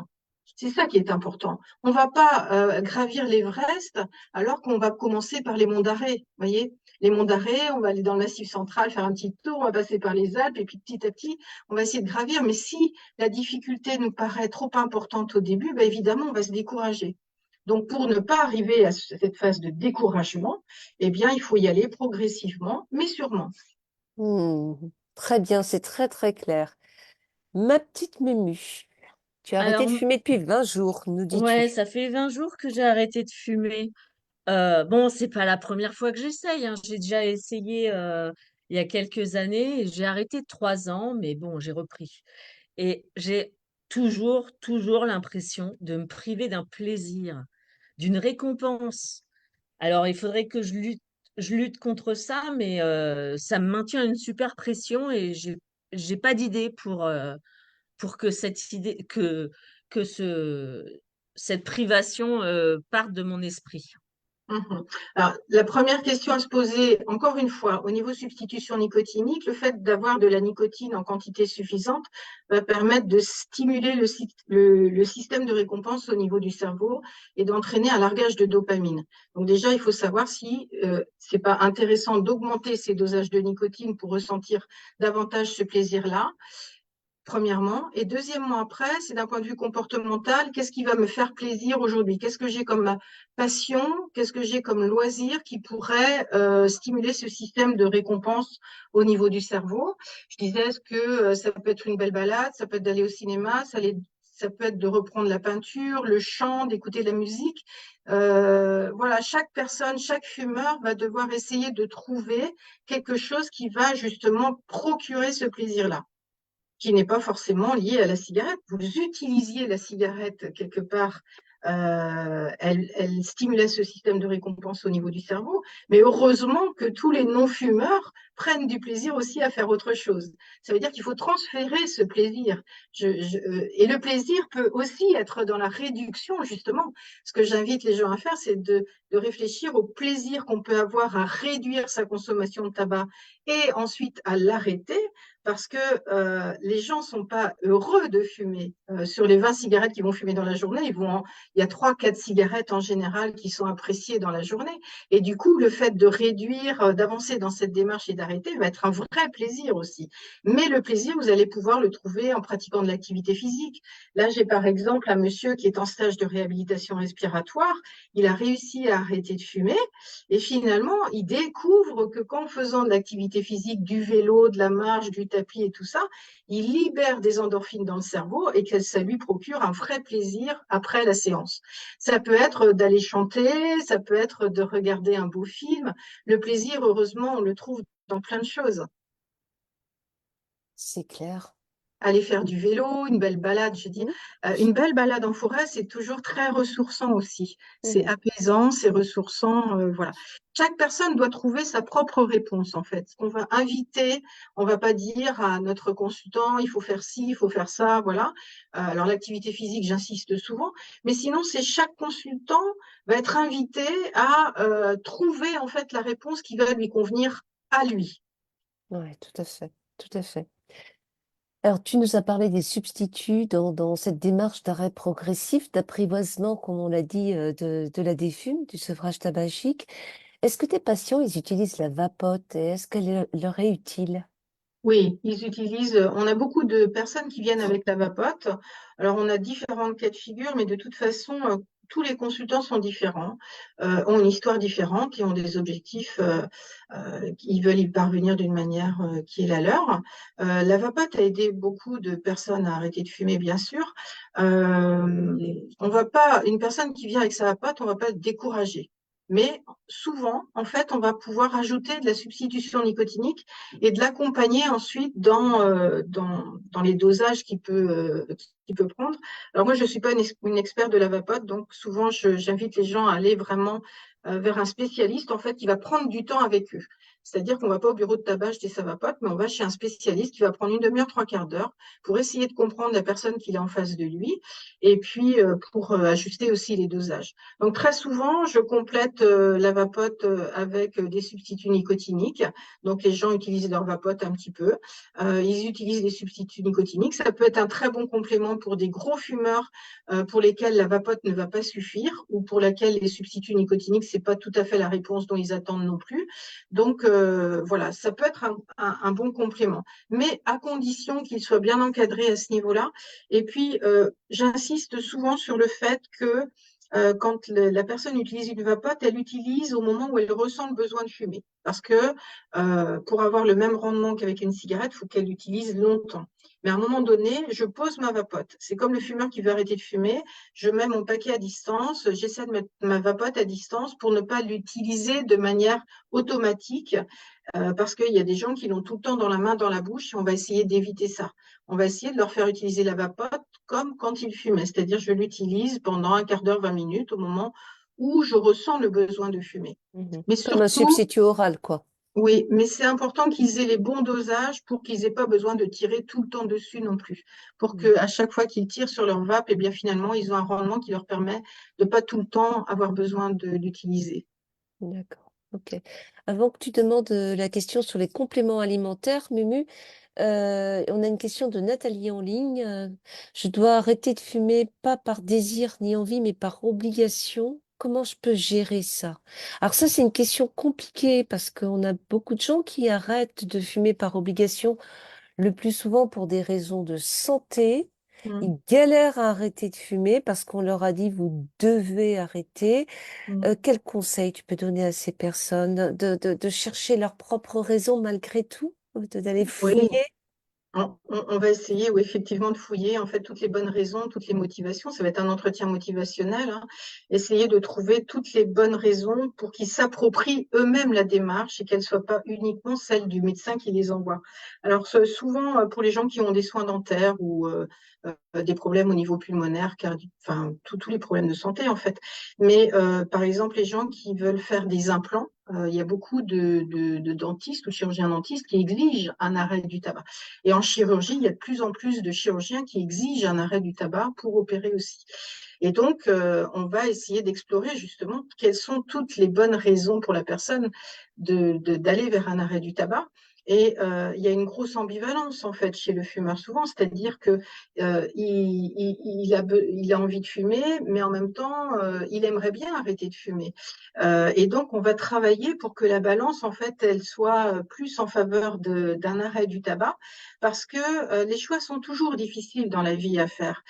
C'est ça qui est important. On ne va pas gravir l'Everest alors qu'on va commencer par les monts d'Arrée. Voyez, les monts d'Arrée, on va aller dans le Massif central, faire un petit tour, on va passer par les Alpes et puis petit à petit, on va essayer de gravir. Mais si la difficulté nous paraît trop importante au début, ben évidemment, on va se décourager. Donc, pour ne pas arriver à cette phase de découragement, eh bien, il faut y aller progressivement, mais sûrement. Hmm. Très bien, c'est très très clair. Ma petite Mumu, tu as arrêté Alors, de fumer depuis 20 jours, nous ouais, dis-tu. ça fait 20 jours que j'ai arrêté de fumer. Bon, c'est pas la première fois que j'essaye, hein. J'ai déjà essayé il y a quelques années. Et j'ai arrêté 3 ans, mais bon, j'ai repris. Et j'ai toujours l'impression de me priver d'un plaisir, d'une récompense. Alors, il faudrait que je lutte contre ça, mais ça me maintient une super pression et j'ai pas d'idée pour que cette idée, que cette privation parte de mon esprit. Mhm. Alors, la première question à se poser, encore une fois, au niveau substitution nicotinique, le fait d'avoir de la nicotine en quantité suffisante va permettre de stimuler le système de récompense au niveau du cerveau et d'entraîner un largage de dopamine. Donc déjà, il faut savoir si c'est pas intéressant d'augmenter ces dosages de nicotine pour ressentir davantage ce plaisir-là. Premièrement. Et deuxièmement, après, c'est d'un point de vue comportemental, qu'est-ce qui va me faire plaisir aujourd'hui? Qu'est-ce que j'ai comme passion? Qu'est-ce que j'ai comme loisir qui pourrait stimuler ce système de récompense au niveau du cerveau? Je disais, est-ce que ça peut être une belle balade, ça peut être d'aller au cinéma, ça peut être de reprendre la peinture, le chant, d'écouter de la musique. Voilà, chaque personne, chaque fumeur va devoir essayer de trouver quelque chose qui va justement procurer ce plaisir-là, qui n'est pas forcément lié à la cigarette. Vous utilisiez la cigarette quelque part, elle stimulait ce système de récompense au niveau du cerveau, mais heureusement que tous les non-fumeurs prennent du plaisir aussi à faire autre chose. Ça veut dire qu'il faut transférer ce plaisir. Et le plaisir peut aussi être dans la réduction, justement. Ce que j'invite les gens à faire, c'est de réfléchir au plaisir qu'on peut avoir à réduire sa consommation de tabac et ensuite à l'arrêter, parce que les gens sont pas heureux de fumer. Sur les 20 cigarettes qu'ils vont fumer dans la journée, il y a 3-4 cigarettes en général qui sont appréciées dans la journée. Et du coup, le fait de réduire, d'avancer dans cette démarche et d'arrêter va être un vrai plaisir aussi. Mais le plaisir, vous allez pouvoir le trouver en pratiquant de l'activité physique. Là, j'ai par exemple un monsieur qui est en stage de réhabilitation respiratoire. Il a réussi à arrêter de fumer et finalement, il découvre que qu'en faisant de l'activité physique, du vélo, de la marche, du tapis et tout ça, il libère des endorphines dans le cerveau et que ça lui procure un vrai plaisir après la séance. Ça peut être d'aller chanter, ça peut être de regarder un beau film. Le plaisir, heureusement, on le trouve dans plein de choses. C'est clair. Aller faire du vélo, une belle balade, je dis. Mhm. Une belle balade en forêt, c'est toujours très ressourçant aussi. C'est Mhm. apaisant, c'est ressourçant, voilà. Chaque personne doit trouver sa propre réponse, en fait. On va inviter, on va pas dire à notre consultant, il faut faire ci, il faut faire ça, voilà. Alors, l'activité physique, j'insiste souvent, mais sinon, c'est chaque consultant va être invité à trouver, en fait, la réponse qui va lui convenir à lui. Ouais, tout à fait, tout à fait. Alors, tu nous as parlé des substituts dans cette démarche d'arrêt progressif, d'apprivoisement, comme on l'a dit, de la défume, du sevrage tabagique. Est-ce que tes patients, ils utilisent la vapote et est-ce qu'elle leur est utile? Oui, ils utilisent. On a beaucoup de personnes qui viennent avec la vapote. Alors, on a différentes cas de figure, mais de toute façon, tous les consultants sont différents, ont une histoire différente et ont des objectifs. Ils veulent y parvenir d'une manière qui est la leur. La vapote a aidé beaucoup de personnes à arrêter de fumer, bien sûr. On va pas, une personne qui vient avec sa vapote, on va pas le décourager. Mais souvent, en fait, on va pouvoir ajouter de la substitution nicotinique et de l'accompagner ensuite dans les dosages qu'il peut prendre. Alors moi, je ne suis pas une experte de la vapote, donc souvent, j'invite les gens à aller vraiment vers un spécialiste, en fait, qui va prendre du temps avec eux. C'est-à-dire qu'on ne va pas au bureau de tabac acheter sa vapote, mais on va chez un spécialiste qui va prendre une demi-heure, 3/4 d'heure pour essayer de comprendre la personne qu'il a en face de lui et puis pour ajuster aussi les dosages. Donc très souvent, je complète la vapote avec des substituts nicotiniques. Donc, les gens utilisent leur vapote un petit peu. Ils utilisent des substituts nicotiniques. Ça peut être un très bon complément pour des gros fumeurs pour lesquels la vapote ne va pas suffire ou pour lesquels les substituts nicotiniques, ce n'est pas tout à fait la réponse dont ils attendent non plus. Donc, voilà, ça peut être un bon complément, mais à condition qu'il soit bien encadré à ce niveau-là. Et puis, j'insiste souvent sur le fait que quand la personne utilise une vapote, elle l'utilise au moment où elle ressent le besoin de fumer. Parce que pour avoir le même rendement qu'avec une cigarette, il faut qu'elle l'utilise longtemps. Mais à un moment donné, je pose ma vapote. C'est comme le fumeur qui veut arrêter de fumer. Je mets mon paquet à distance. J'essaie de mettre ma vapote à distance pour ne pas l'utiliser de manière automatique. Parce qu'il y a des gens qui l'ont tout le temps dans la main, dans la bouche, et on va essayer d'éviter ça. On va essayer de leur faire utiliser la vapote comme quand ils fumaient, c'est-à-dire je l'utilise pendant un quart d'heure, 20 minutes, au moment où je ressens le besoin de fumer. Mhm. Mais Comme un surtout, substitut oral, quoi. oui, mais c'est important qu'ils aient les bons dosages pour qu'ils n'aient pas besoin de tirer tout le temps dessus non plus. Pour Mhm. qu'à chaque fois qu'ils tirent sur leur vape, eh bien finalement, ils ont un rendement qui leur permet de ne pas tout le temps avoir besoin de l'utiliser. D'accord. Ok. Avant que tu demandes la question sur les compléments alimentaires, Mumu, on a une question de Nathalie en ligne. Je dois arrêter de fumer, pas par désir ni envie, mais par obligation. Comment je peux gérer ça? Alors ça, c'est une question compliquée parce qu'on a beaucoup de gens qui arrêtent de fumer par obligation, le plus souvent pour des raisons de santé. Mm, Ils galèrent à arrêter de fumer parce qu'on leur a dit vous devez arrêter. mm. Quel conseil tu peux donner à ces personnes de chercher leur propre raison malgré tout, d'aller Oui, fouiller? on va essayer oui, effectivement de fouiller en fait toutes les bonnes raisons, toutes les motivations. Ça va être un entretien motivationnel, hein. Essayer de trouver toutes les bonnes raisons pour qu'ils s'approprient eux-mêmes la démarche et qu'elle ne soit pas uniquement celle du médecin qui les envoie. Alors souvent pour les gens qui ont des soins dentaires ou des problèmes au niveau pulmonaire, enfin tous les problèmes de santé en fait. Mais par exemple les gens qui veulent faire des implants, il y a beaucoup de dentistes ou chirurgiens dentistes qui exigent un arrêt du tabac. Et en chirurgie, il y a de plus en plus de chirurgiens qui exigent un arrêt du tabac pour opérer aussi. Et donc, on va essayer d'explorer justement quelles sont toutes les bonnes raisons pour la personne d'aller vers un arrêt du tabac. Et il y a une grosse ambivalence en fait chez le fumeur souvent, c'est-à-dire que il a envie de fumer, mais en même temps, il aimerait bien arrêter de fumer. Et donc, on va travailler pour que la balance, en fait, elle soit plus en faveur d'un arrêt du tabac, parce que les choix sont toujours difficiles dans la vie à faire.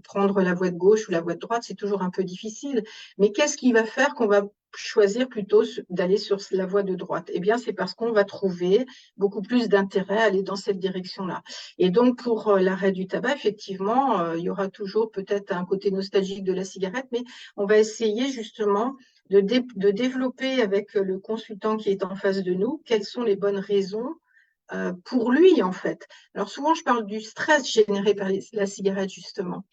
Prendre la voie de gauche ou la voie de droite, c'est toujours un peu difficile. Mais qu'est-ce qui va faire qu'on va choisir plutôt d'aller sur la voie de droite? Eh bien, c'est parce qu'on va trouver beaucoup plus d'intérêt à aller dans cette direction-là. Et donc, pour l'arrêt du tabac, effectivement, il y aura toujours peut-être un côté nostalgique de la cigarette, mais on va essayer justement de développer avec le consultant qui est en face de nous quelles sont les bonnes raisons pour lui, en fait. Alors souvent, je parle du stress généré par la cigarette, justement,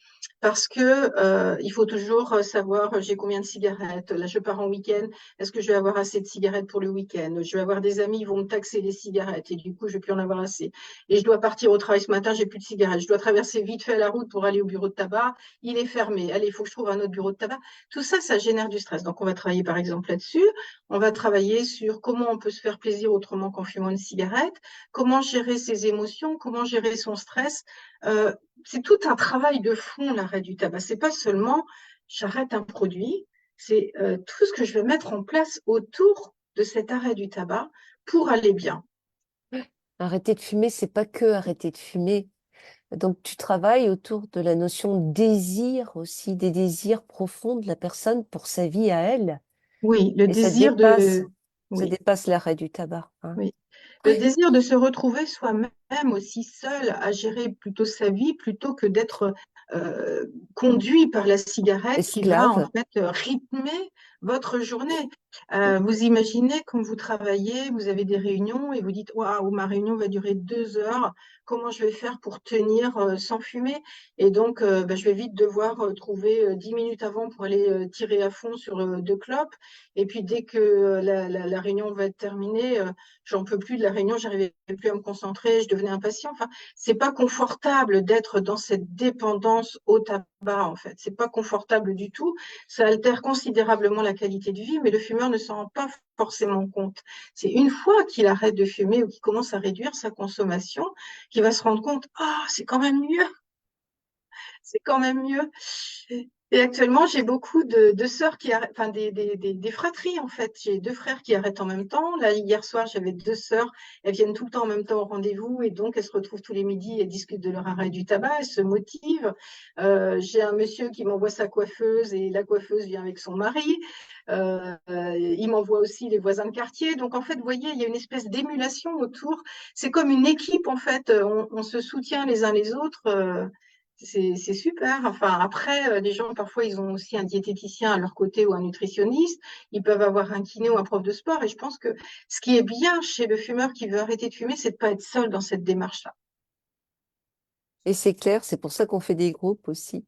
parce que il faut toujours savoir j'ai combien de cigarettes. Là, je pars en week-end. Est-ce que je vais avoir assez de cigarettes pour le week-end? Je vais avoir des amis, ils vont me taxer les cigarettes et du coup, je vais plus en avoir assez. Et je dois partir au travail ce matin, j'ai plus de cigarettes. Je dois traverser vite fait la route pour aller au bureau de tabac. Il est fermé. Allez, il faut que je trouve un autre bureau de tabac. Tout ça, ça génère du stress. Donc, on va travailler par exemple là-dessus. On va travailler sur comment on peut se faire plaisir autrement qu'en fumant une cigarette, comment gérer ses émotions, comment gérer son stress. C'est tout un travail de fond, l'arrêt du tabac. C'est pas seulement j'arrête un produit, c'est tout ce que je vais mettre en place autour de cet arrêt du tabac pour aller bien. Arrêter de fumer, c'est pas que arrêter de fumer. Donc, tu travailles autour de la notion de désir aussi, des désirs profonds de la personne pour sa vie à elle. Oui, le Et désir de... ça Oui, dépasse l'arrêt du tabac, hein. oui. Le Ouais. désir de se retrouver soi-même aussi seul à gérer plutôt sa vie plutôt que d'être conduit par la cigarette qui va en Esclave. fait rythmer votre journée. Vous imaginez quand vous travaillez, vous avez des réunions et vous dites waouh, ma réunion va durer 2 heures, comment je vais faire pour tenir sans fumer? Et donc je vais vite devoir trouver 10 minutes avant pour aller tirer à fond sur 2 clopes. Et puis dès que la réunion va être terminée, j'en peux plus de la réunion, j'arrivais plus à me concentrer, je devenais impatient. Enfin, c'est pas confortable d'être dans cette dépendance au tabac, en fait. C'est pas confortable du tout. Ça altère considérablement la qualité de vie, mais le fumeur ne s'en rend pas forcément compte. C'est une fois qu'il arrête de fumer ou qu'il commence à réduire sa consommation qu'il va se rendre compte, ah, c'est quand même mieux, c'est quand même mieux. Et actuellement, j'ai beaucoup de sœurs qui arrêtent, enfin des fratries en fait. J'ai 2 frères qui arrêtent en même temps. Là, hier soir, j'avais 2 sœurs. Elles viennent tout le temps en même temps au rendez-vous et donc elles se retrouvent tous les midis et discutent de leur arrêt du tabac. Elles se motivent. J'ai un monsieur qui m'envoie sa coiffeuse et la coiffeuse vient avec son mari. Il m'envoie aussi les voisins de quartier. Donc en fait, vous voyez, il y a une espèce d'émulation autour. C'est comme une équipe en fait. On se soutient les uns les autres. C'est super. Enfin, après, les gens, parfois, ils ont aussi un diététicien à leur côté ou un nutritionniste. Ils peuvent avoir un kiné ou un prof de sport. Et je pense que ce qui est bien chez le fumeur qui veut arrêter de fumer, c'est de ne pas être seul dans cette démarche-là. Et c'est clair, c'est pour ça qu'on fait des groupes aussi.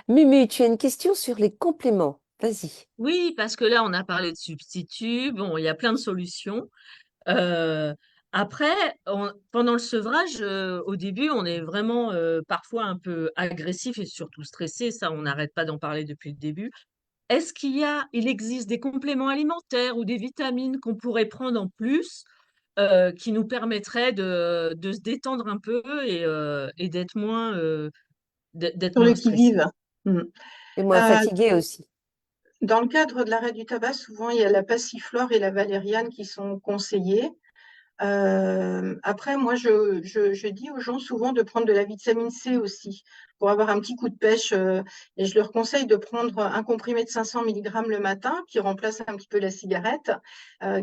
Mumu, tu as une question sur les compléments. Vas-y. Oui, parce que là, on a parlé de substituts. Bon, il y a plein de solutions. Euh, Après, pendant le sevrage, au début, on est vraiment parfois un peu agressif et surtout stressé. Ça, on n'arrête pas d'en parler depuis le début. Il existe des compléments alimentaires ou des vitamines qu'on pourrait prendre en plus qui nous permettraient de se détendre un peu et d'être Sur le moins stressé? qui-vive. Mm. Et moi, Euh, fatiguée aussi. Dans le cadre de l'arrêt du tabac, souvent, il y a la passiflore et la valériane qui sont conseillées. Après, moi, je dis aux gens souvent de prendre de la vitamine C aussi pour avoir un petit coup de pêche. Et je leur conseille de prendre un comprimé de 500 mg le matin qui remplace un petit peu la cigarette,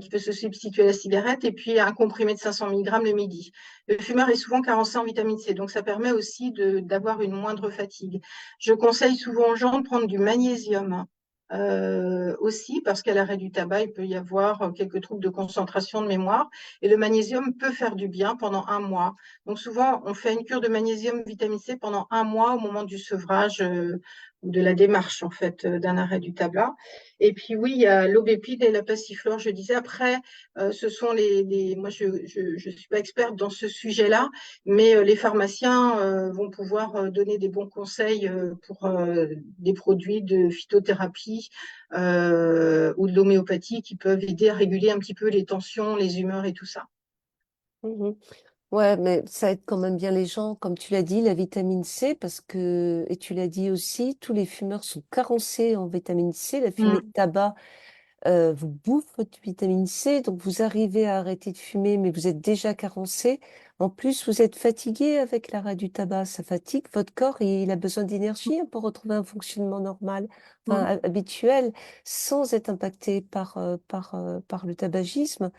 qui peut se substituer à la cigarette, et puis un comprimé de 500 mg le midi. Le fumeur est souvent carencé en vitamine C, donc ça permet aussi d'avoir une moindre fatigue. Je conseille souvent aux gens de prendre du magnésium aussi, parce qu'à l'arrêt du tabac, il peut y avoir quelques troubles de concentration, de mémoire, et le magnésium peut faire du bien pendant un mois. Donc souvent, on fait une cure de magnésium vitamine C pendant un mois au moment du sevrage ou de la démarche en fait d'un arrêt du tabac. Et puis oui, il y a l'aubépine et la passiflore. Je disais après, ce sont moi je suis pas experte dans ce sujet-là, mais les pharmaciens vont pouvoir donner des bons conseils pour des produits de phytothérapie ou de l'homéopathie qui peuvent aider à réguler un petit peu les tensions, les humeurs et tout ça. Mhm. Ouais, mais ça aide quand même bien les gens, comme tu l'as dit, la vitamine C, parce que, et tu l'as dit aussi, tous les fumeurs sont carencés en vitamine C. La fumée de Mm. tabac vous bouffe votre vitamine C, donc vous arrivez à arrêter de fumer, mais vous êtes déjà carencé. En plus, vous êtes fatigué avec l'arrêt du tabac, ça fatigue votre corps et il a besoin d'énergie, hein, pour retrouver un fonctionnement normal, enfin Mm. habituel, sans être impacté par le tabagisme.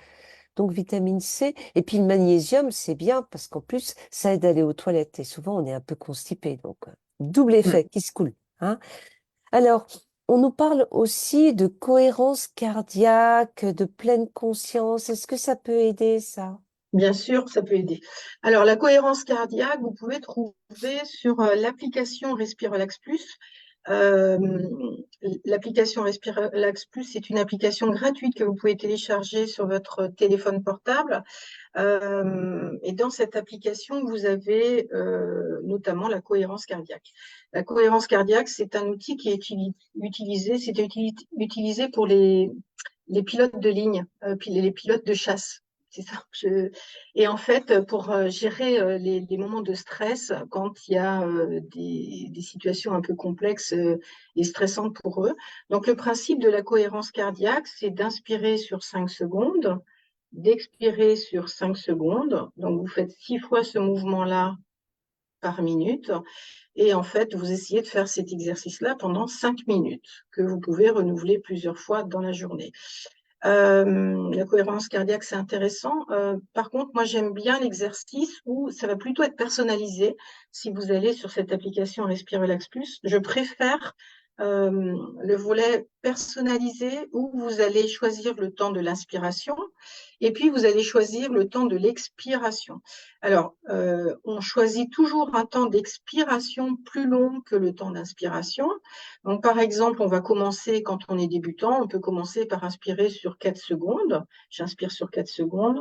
Donc vitamine C et puis le magnésium, c'est bien parce qu'en plus, ça aide à aller aux toilettes et souvent on est un peu constipé, donc double Ouais. effet qui se coule, hein. Alors, on nous parle aussi de cohérence cardiaque, de pleine conscience. Est-ce que ça peut aider, ça? Bien sûr, ça peut aider. Alors, la cohérence cardiaque, vous pouvez trouver sur l'application Respirelax Plus. Euh, L'application Respirelax Plus, c'est une application gratuite que vous pouvez télécharger sur votre téléphone portable. Et dans cette application, vous avez notamment la cohérence cardiaque. La cohérence cardiaque, c'est un outil qui est utilisé, utilisé pour les pilotes de ligne, puis les pilotes de chasse. C'est ça. Et en fait, pour gérer les moments de stress, quand il y a des situations un peu complexes et stressantes pour eux. Donc, le principe de la cohérence cardiaque, c'est d'inspirer sur 5 secondes, d'expirer sur 5 secondes. Donc, vous faites 6 fois ce mouvement-là par minute. Et en fait, vous essayez de faire cet exercice-là pendant 5 minutes, que vous pouvez renouveler plusieurs fois dans la journée. La cohérence cardiaque, c'est intéressant. Par contre, moi, j'aime bien l'exercice où ça va plutôt être personnalisé. Si vous allez sur cette application Respirelax Plus, je préfère le volet personnalisé où vous allez choisir le temps de l'inspiration et puis vous allez choisir le temps de l'expiration. Alors, on choisit toujours un temps d'expiration plus long que le temps d'inspiration. Donc, par exemple, on va commencer, quand on est débutant, on peut commencer par inspirer sur 4 secondes. J'inspire sur 4 secondes.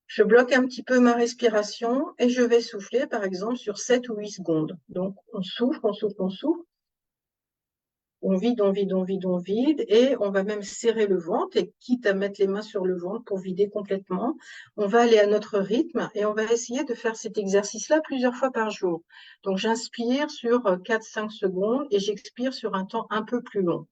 Je bloque un petit peu ma respiration et je vais souffler, par exemple, sur 7 ou 8 secondes. Donc, on souffle, on souffle, on souffle. On vide, on vide, on vide, on vide, et on va même serrer le ventre, et quitte à mettre les mains sur le ventre pour vider complètement, on va aller à notre rythme et on va essayer de faire cet exercice-là plusieurs fois par jour. Donc j'inspire sur 4-5 secondes et j'expire sur un temps un peu plus long.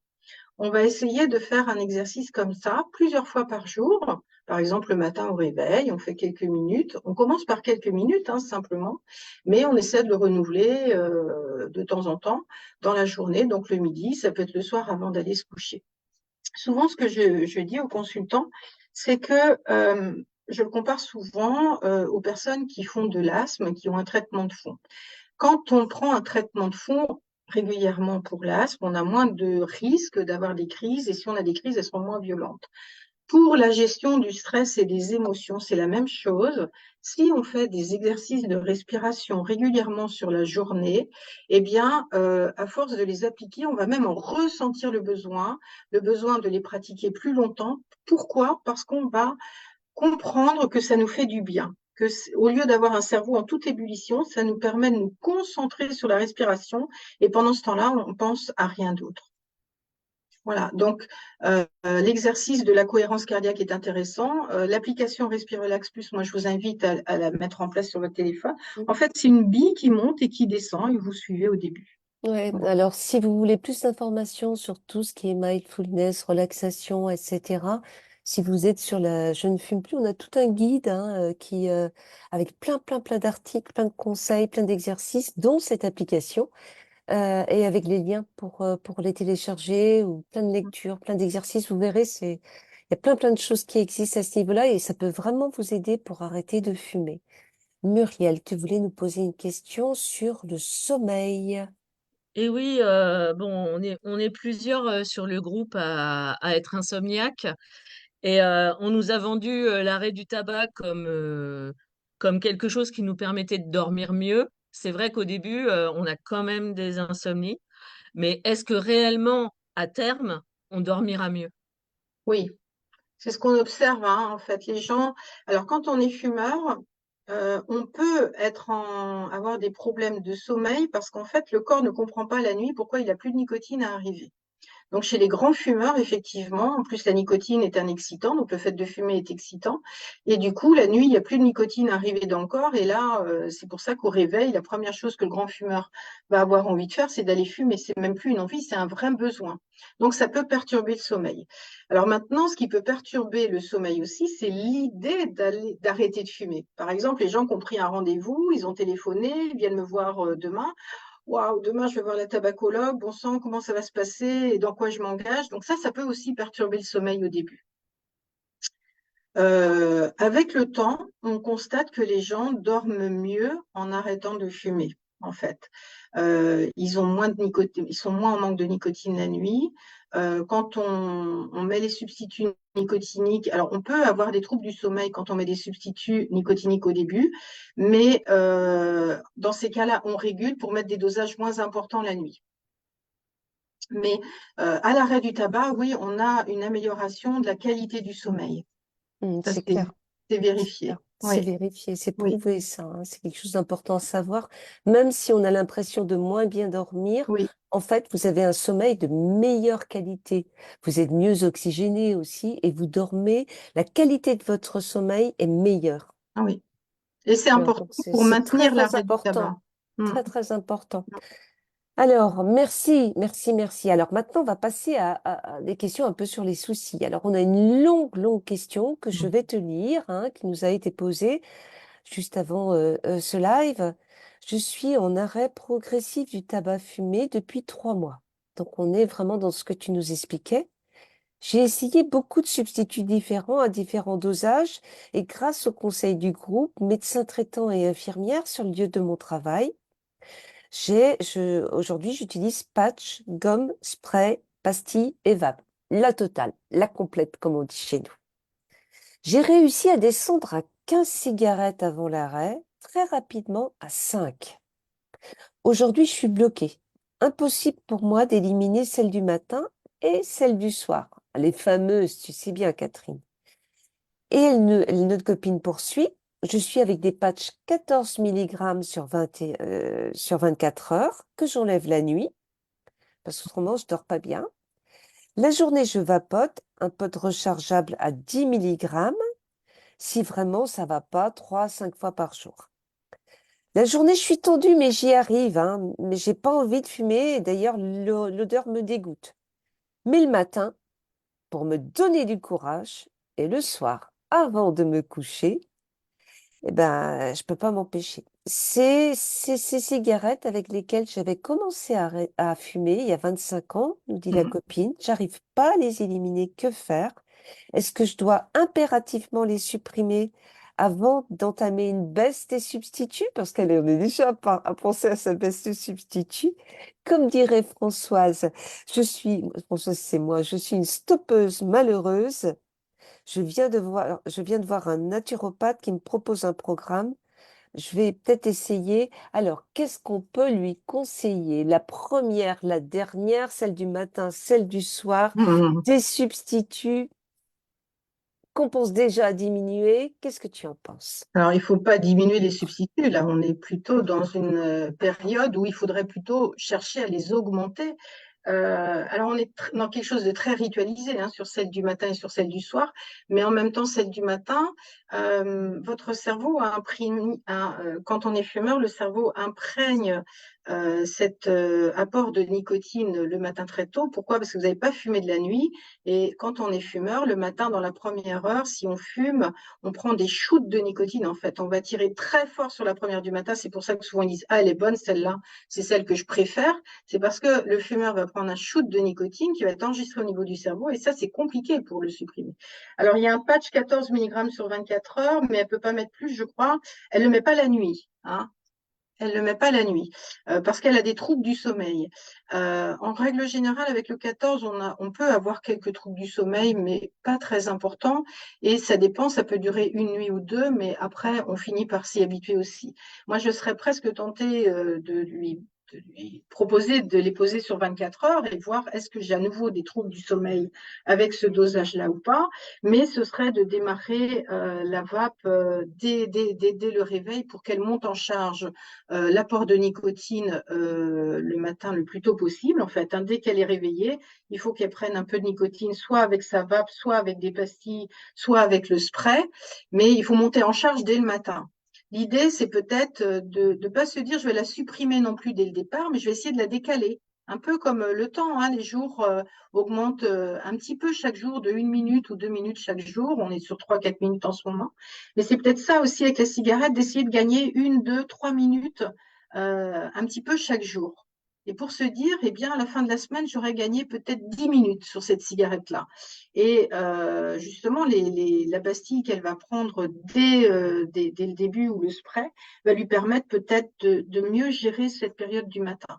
On va essayer de faire un exercice comme ça plusieurs fois par jour. Par exemple, le matin au réveil, on fait quelques minutes. On commence par quelques minutes, hein, simplement, mais on essaie de le renouveler de temps en temps dans la journée. Donc le midi, ça peut être le soir avant d'aller se coucher. Souvent, ce que je dis aux consultants, c'est que je le compare souvent aux personnes qui font de l'asthme, qui ont un traitement de fond. Quand on prend un traitement de fond régulièrement pour l'asthme, on a moins de risques d'avoir des crises, et si on a des crises, elles seront moins violentes. Pour la gestion du stress et des émotions, c'est la même chose. Si on fait des exercices de respiration régulièrement sur la journée, eh bien, à force de les appliquer, on va même en ressentir le besoin de les pratiquer plus longtemps. Pourquoi? Parce qu'on va comprendre que ça nous fait du bien, que au lieu d'avoir un cerveau en toute ébullition, ça nous permet de nous concentrer sur la respiration et pendant ce temps-là, on pense à rien d'autre. Voilà, donc l'exercice de la cohérence cardiaque est intéressant. L'application Respirelax Plus, moi je vous invite à la mettre en place sur votre téléphone. En fait, c'est une bille qui monte et qui descend et vous suivez au début. Ouais, Voilà. alors si vous voulez plus d'informations sur tout ce qui est mindfulness, relaxation, etc., si vous êtes sur la Je ne fume plus, on a tout un guide, hein, avec plein d'articles, plein de conseils, plein d'exercices, dont cette application, et avec les liens pour les télécharger, ou plein de lectures, plein d'exercices. Vous verrez, il y a plein de choses qui existent à ce niveau-là et ça peut vraiment vous aider pour arrêter de fumer. Muriel, tu voulais nous poser une question sur le sommeil. Et oui, bon, on est plusieurs sur le groupe à être insomniaques. Et on nous a vendu l'arrêt du tabac comme quelque chose qui nous permettait de dormir mieux. C'est vrai qu'au début, on a quand même des insomnies, mais est-ce que réellement, à terme, on dormira mieux? Oui, c'est ce qu'on observe, hein, en fait. Les gens, alors quand on est fumeur, on peut avoir des problèmes de sommeil parce qu'en fait, le corps ne comprend pas la nuit pourquoi il n'a plus de nicotine à arriver. Donc, chez les grands fumeurs, effectivement, en plus, la nicotine est un excitant, donc le fait de fumer est excitant. Et du coup, la nuit, il n'y a plus de nicotine arrivée dans le corps. Et là, c'est pour ça qu'au réveil, la première chose que le grand fumeur va avoir envie de faire, c'est d'aller fumer. C'est même plus une envie, c'est un vrai besoin. Donc, ça peut perturber le sommeil. Alors maintenant, ce qui peut perturber le sommeil aussi, c'est l'idée d'arrêter de fumer. Par exemple, les gens qui ont pris un rendez-vous, ils ont téléphoné, ils viennent me voir demain. Waouh, demain je vais voir la tabacologue, bon sang, comment ça va se passer et dans quoi je m'engage. Donc ça peut aussi perturber le sommeil au début. Avec le temps, on constate que les gens dorment mieux en arrêtant de fumer, en fait. Ils ont moins de nicotine, ils sont moins en manque de nicotine la nuit. Quand on met les substituts nicotiniques, alors on peut avoir des troubles du sommeil quand on met des substituts nicotiniques au début, mais dans ces cas-là, on régule pour mettre des dosages moins importants la nuit. Mais à l'arrêt du tabac, oui, on a une amélioration de la qualité du sommeil. Ça, C'est clair. c'est C'est vérifié. clair. C'est Oui, vérifié, c'est oui, prouvé ça, hein. C'est quelque chose d'important à savoir. Même si on a l'impression de moins bien dormir, oui. en fait, vous avez un sommeil de meilleure qualité. Vous êtes mieux oxygéné aussi et vous dormez. La qualité de votre sommeil est meilleure. Ah oui. Et c'est Alors, important donc, pour c'est maintenir très l'arrêt du tabac. important. Mm. Très, très important. Alors, merci, merci, merci. Alors maintenant, on va passer à des questions un peu sur les soucis. Alors, on a une longue, longue question que je vais te lire, hein, qui nous a été posée juste avant ce live. Je suis en arrêt progressif du tabac fumé depuis 3 mois. Donc, on est vraiment dans ce que tu nous expliquais. J'ai essayé beaucoup de substituts différents à différents dosages et grâce au conseil du groupe, médecins traitants et infirmières sur le lieu de mon travail, aujourd'hui, j'utilise patch, gomme, spray, pastille et vape. La totale, la complète, comme on dit chez nous. J'ai réussi à descendre à 15 cigarettes avant l'arrêt, très rapidement à 5. Aujourd'hui, je suis bloquée. Impossible pour moi d'éliminer celle du matin et celle du soir. Les fameuses, tu sais bien, Catherine. Et notre copine poursuit. Je suis avec des patchs 14 mg sur 24 heures que j'enlève la nuit parce qu'autrement, je dors pas bien. La journée, je vapote un pod rechargeable à 10 mg si vraiment ça va pas 3 à 5 fois par jour. La journée, je suis tendue, mais j'y arrive, hein, mais j'ai pas envie de fumer. Et d'ailleurs, l'odeur me dégoûte. Mais le matin, pour me donner du courage, et le soir, avant de me coucher, eh ben, je peux pas m'empêcher. C'est ces cigarettes avec lesquelles j'avais commencé à fumer il y a 25 ans, nous dit la Mm. copine. J'arrive pas à les éliminer. Que faire? Est-ce que je dois impérativement les supprimer avant d'entamer une baisse des substituts? Parce qu'elle en est déjà à penser à sa baisse de substituts. Comme dirait Françoise, Françoise, c'est moi, je suis une stoppeuse malheureuse. Je viens de voir un naturopathe qui me propose un programme. Je vais peut-être essayer. Alors, qu'est-ce qu'on peut lui conseiller? La première, la dernière, celle du matin, celle du soir, Mm. des substituts qu'on pense déjà à diminuer. Qu'est-ce que tu en penses? Alors, il ne faut pas diminuer les substituts. Là, on est plutôt dans une période où il faudrait plutôt chercher à les augmenter. Alors, on est dans quelque chose de très ritualisé, hein, sur celle du matin et sur celle du soir, mais en même temps, celle du matin, votre cerveau a imprégné, quand on est fumeur, le cerveau imprègne cet apport de nicotine le matin très tôt. Pourquoi? Parce que vous n'avez pas fumé de la nuit, et quand on est fumeur, le matin, dans la première heure, si on fume, on prend des shoots de nicotine, en fait. On va tirer très fort sur la première du matin. C'est pour ça que souvent ils disent, ah, elle est bonne, celle-là, c'est celle que je préfère. C'est parce que le fumeur va prendre un shoot de nicotine qui va être enregistré au niveau du cerveau, et ça, c'est compliqué pour le supprimer. Alors, il y a un patch 14 mg sur 24 heures, mais elle ne peut pas mettre plus, je crois. Elle ne le met pas la nuit, hein. Elle ne le met pas la nuit parce qu'elle a des troubles du sommeil. En règle générale, avec le 14, on peut avoir quelques troubles du sommeil, mais pas très importants. Et ça dépend, ça peut durer une nuit ou deux, mais après, on finit par s'y habituer aussi. Moi, je serais presque tentée de lui proposer de les poser sur 24 heures et voir est-ce que j'ai à nouveau des troubles du sommeil avec ce dosage-là ou pas. Mais ce serait de démarrer la vape dès le réveil pour qu'elle monte en charge l'apport de nicotine le matin le plus tôt possible. En fait, hein, dès qu'elle est réveillée, il faut qu'elle prenne un peu de nicotine, soit avec sa vape, soit avec des pastilles, soit avec le spray. Mais il faut monter en charge dès le matin. L'idée, c'est peut-être de ne pas se dire je vais la supprimer non plus dès le départ, mais je vais essayer de la décaler. Un peu comme le temps, hein, les jours augmentent un petit peu chaque jour, de 1 minute ou 2 minutes chaque jour. On est sur 3, 4 minutes en ce moment. Mais c'est peut-être ça aussi avec la cigarette, d'essayer de gagner 1, 2, 3 minutes un petit peu chaque jour. Et pour se dire, eh bien, à la fin de la semaine, j'aurais gagné peut-être 10 minutes sur cette cigarette-là. Et justement, la pastille qu'elle va prendre dès le début ou le spray va lui permettre peut-être de mieux gérer cette période du matin.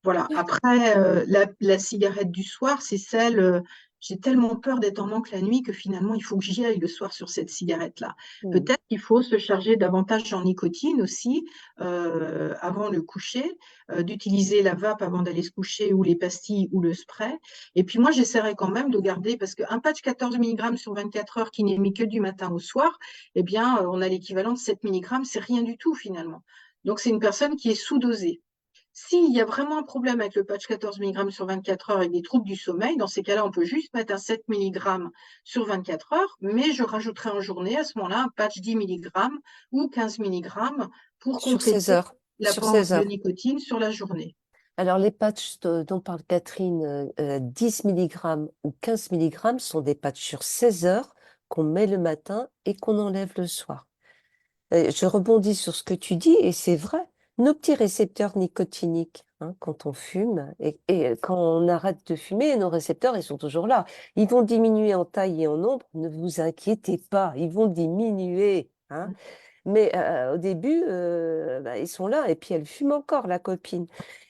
Voilà. Après, la cigarette du soir, c'est celle, j'ai tellement peur d'être en manque la nuit que finalement, il faut que j'y aille le soir sur cette cigarette-là. Peut-être qu'il faut se charger davantage en nicotine aussi avant le coucher, d'utiliser la vape avant d'aller se coucher ou les pastilles ou le spray. Et puis moi, j'essaierai quand même de garder, parce qu'un patch 14 mg sur 24 heures qui n'est mis que du matin au soir, eh bien, on a l'équivalent de 7 mg, c'est rien du tout finalement. Donc, c'est une personne qui est sous-dosée. S'il y a vraiment un problème avec le patch 14 mg sur 24 heures et des troubles du sommeil, dans ces cas-là, on peut juste mettre un 7 mg sur 24 heures, mais je rajouterai en journée à ce moment-là un patch 10 mg ou 15 mg pour Sur 16 compléter heures. Sur l'apport 16 de heures. nicotine sur la journée. Alors, les patchs dont parle Catherine, 10 mg ou 15 mg sont des patchs sur 16 heures qu'on met le matin et qu'on enlève le soir. Je rebondis sur ce que tu dis et c'est vrai. Nos petits récepteurs nicotiniques, hein, quand on fume et quand on arrête de fumer, nos récepteurs, ils sont toujours là. Ils vont diminuer en taille et en nombre. Ne vous inquiétez pas, ils vont diminuer, hein. Mais au début, bah, ils sont là et puis elle fume encore, la copine.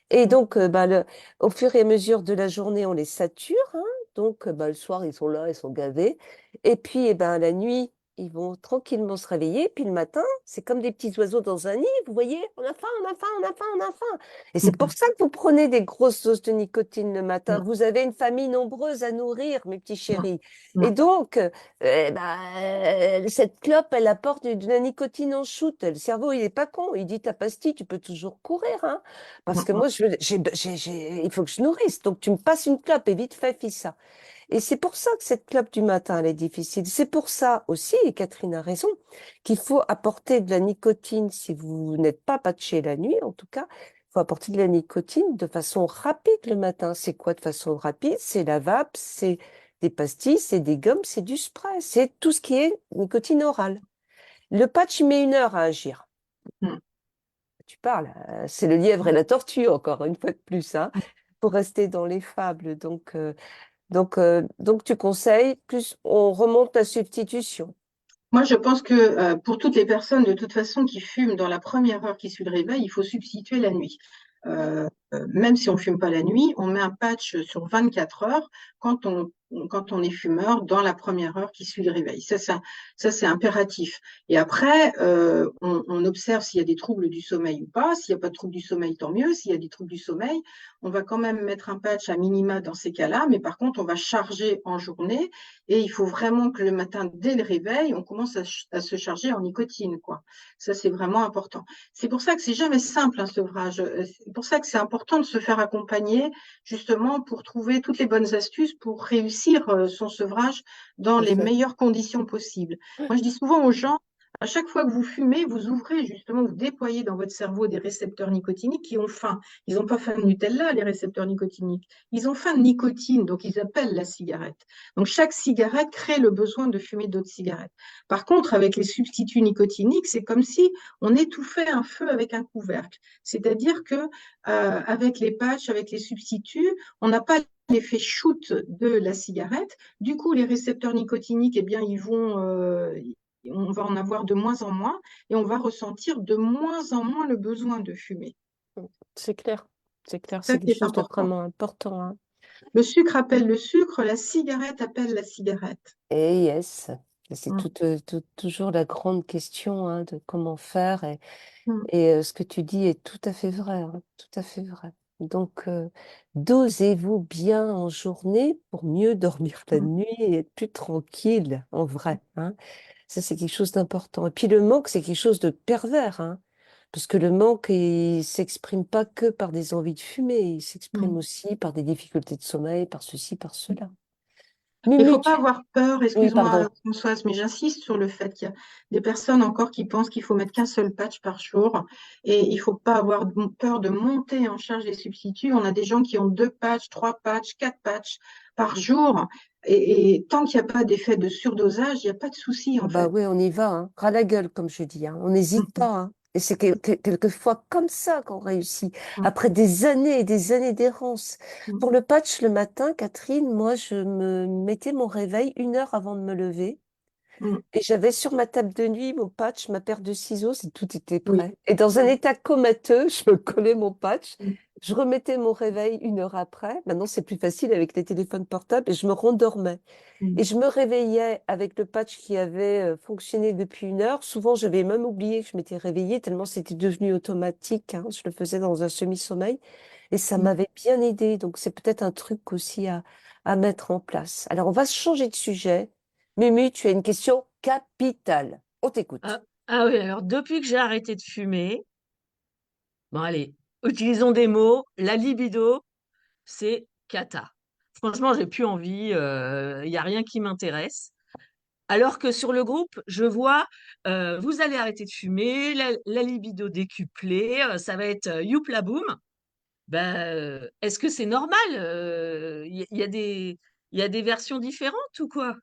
Et donc, bah, au fur et à mesure de la journée, on les sature, hein. Donc, bah, le soir, ils sont là, ils sont gavés. Et puis, eh ben, la nuit, ils vont tranquillement se réveiller. Puis le matin, c'est comme des petits oiseaux dans un nid. Vous voyez, on a faim, on a faim, on a faim, on a faim. Et c'est pour ça que vous prenez des grosses doses de nicotine le matin. Vous avez une famille nombreuse à nourrir, mes petits chéris. Et donc, eh ben, cette clope, elle apporte de la nicotine en shoot. Le cerveau, il est pas con. Il dit, ta pastille, tu peux toujours courir, hein. Parce que moi, il faut que je nourrisse. Donc, tu me passes une clope et vite fait, fais ça. Et c'est pour ça que cette clope du matin, elle est difficile. C'est pour ça aussi, et Catherine a raison, qu'il faut apporter de la nicotine si vous n'êtes pas patché la nuit, en tout cas. Il faut apporter de la nicotine de façon rapide le matin. C'est quoi de façon rapide? C'est la vape, c'est des pastilles, c'est des gommes, c'est du spray. C'est tout ce qui est nicotine orale. Le patch, il met 1 heure à agir. Tu parles, c'est le lièvre et la tortue, encore une fois de plus, hein, pour rester dans les fables. Donc tu conseilles, plus on remonte la substitution. Moi, je pense que pour toutes les personnes, de toute façon, qui fument dans la première heure qui suit le réveil, il faut substituer la nuit. Même si on ne fume pas la nuit, on met un patch sur 24 heures quand on est fumeur dans la première heure qui suit le réveil. Ça, c'est impératif. Et après, on observe s'il y a des troubles du sommeil ou pas. S'il n'y a pas de troubles du sommeil, tant mieux. S'il y a des troubles du sommeil, on va quand même mettre un patch à minima dans ces cas-là. Mais par contre, on va charger en journée. Et il faut vraiment que le matin, dès le réveil, on commence à se charger en nicotine, quoi. Ça, c'est vraiment important. C'est pour ça que c'est jamais simple, un sevrage. C'est pour ça que c'est important de se faire accompagner, justement, pour trouver toutes les bonnes astuces pour réussir son sevrage dans Tout à les fait. meilleures conditions possibles. Moi, je dis souvent aux gens, à chaque fois que vous fumez, vous ouvrez justement, vous déployez dans votre cerveau des récepteurs nicotiniques qui ont faim. Ils n'ont pas faim de Nutella, les récepteurs nicotiniques. Ils ont faim de nicotine, donc ils appellent la cigarette. Donc chaque cigarette crée le besoin de fumer d'autres cigarettes. Par contre, avec les substituts nicotiniques, c'est comme si on étouffait un feu avec un couvercle. C'est-à-dire que avec les patchs, avec les substituts, on n'a pas l'effet shoot de la cigarette. Du coup, les récepteurs nicotiniques, eh bien, on va en avoir de moins en moins et on va ressentir de moins en moins le besoin de fumer. C'est clair, c'est clair, Ça, c'est quelque c'est chose de important. vraiment important, hein. Le sucre appelle le sucre, la cigarette appelle la cigarette. Et yes. C'est Mm. toujours la grande question hein, de comment faire. Mm. Et ce que tu dis est tout à fait vrai, hein, tout à fait vrai. Donc, dosez-vous bien en journée pour mieux dormir la Mm. nuit et être plus tranquille, en vrai, hein. Ça, c'est quelque chose d'important. Et puis, le manque, c'est quelque chose de pervers, hein, parce que le manque, il s'exprime pas que par des envies de fumer, il s'exprime Mm. aussi par des difficultés de sommeil, par ceci, par cela. Il ne Mumu, faut pas avoir peur, Oui, excuse-moi pardon. Françoise, mais j'insiste sur le fait qu'il y a des personnes encore qui pensent qu'il faut mettre qu'un seul patch par jour et il ne faut pas avoir peur de monter en charge des substituts. On a des gens qui ont 2 patchs, 3 patchs, 4 patchs par jour et tant qu'il n'y a pas d'effet de surdosage, il n'y a pas de souci Ah en bah fait. oui, on y va, hein. Ras la gueule, comme je dis, hein. On n'hésite Mm. pas, hein. Et c'est quelquefois comme ça qu'on réussit, Mm. après des années et des années d'errance. Mm. Pour le patch le matin, Catherine, moi, je me mettais mon réveil 1 heure avant de me lever. Mm. Et j'avais sur ma table de nuit mon patch, ma paire de ciseaux, et tout était Oui. prêt. Et dans un Mm. état comateux, je me collais mon patch, Mm. je remettais mon réveil 1 heure après. Maintenant, c'est plus facile avec les téléphones portables et je me rendormais. Et Mm. je me réveillais avec le patch qui avait fonctionné depuis 1 heure. Souvent, j'avais même oublié que je m'étais réveillée tellement c'était devenu automatique, hein. Je le faisais dans un semi-sommeil et ça Mm. m'avait bien aidé. Donc, c'est peut-être un truc aussi à mettre en place. Alors, on va changer de sujet. Mumu, tu as une question capitale. On t'écoute. Ah, ah oui, alors depuis que j'ai arrêté de fumer, bon allez, utilisons des mots, la libido, c'est cata. Franchement, j'ai plus envie, il y a rien qui m'intéresse. Alors que sur le groupe, je vois, vous allez arrêter de fumer, la libido décuplée, ça va être youpla boum. Ben, est-ce que c'est normal? Il y a des versions différentes ou quoi?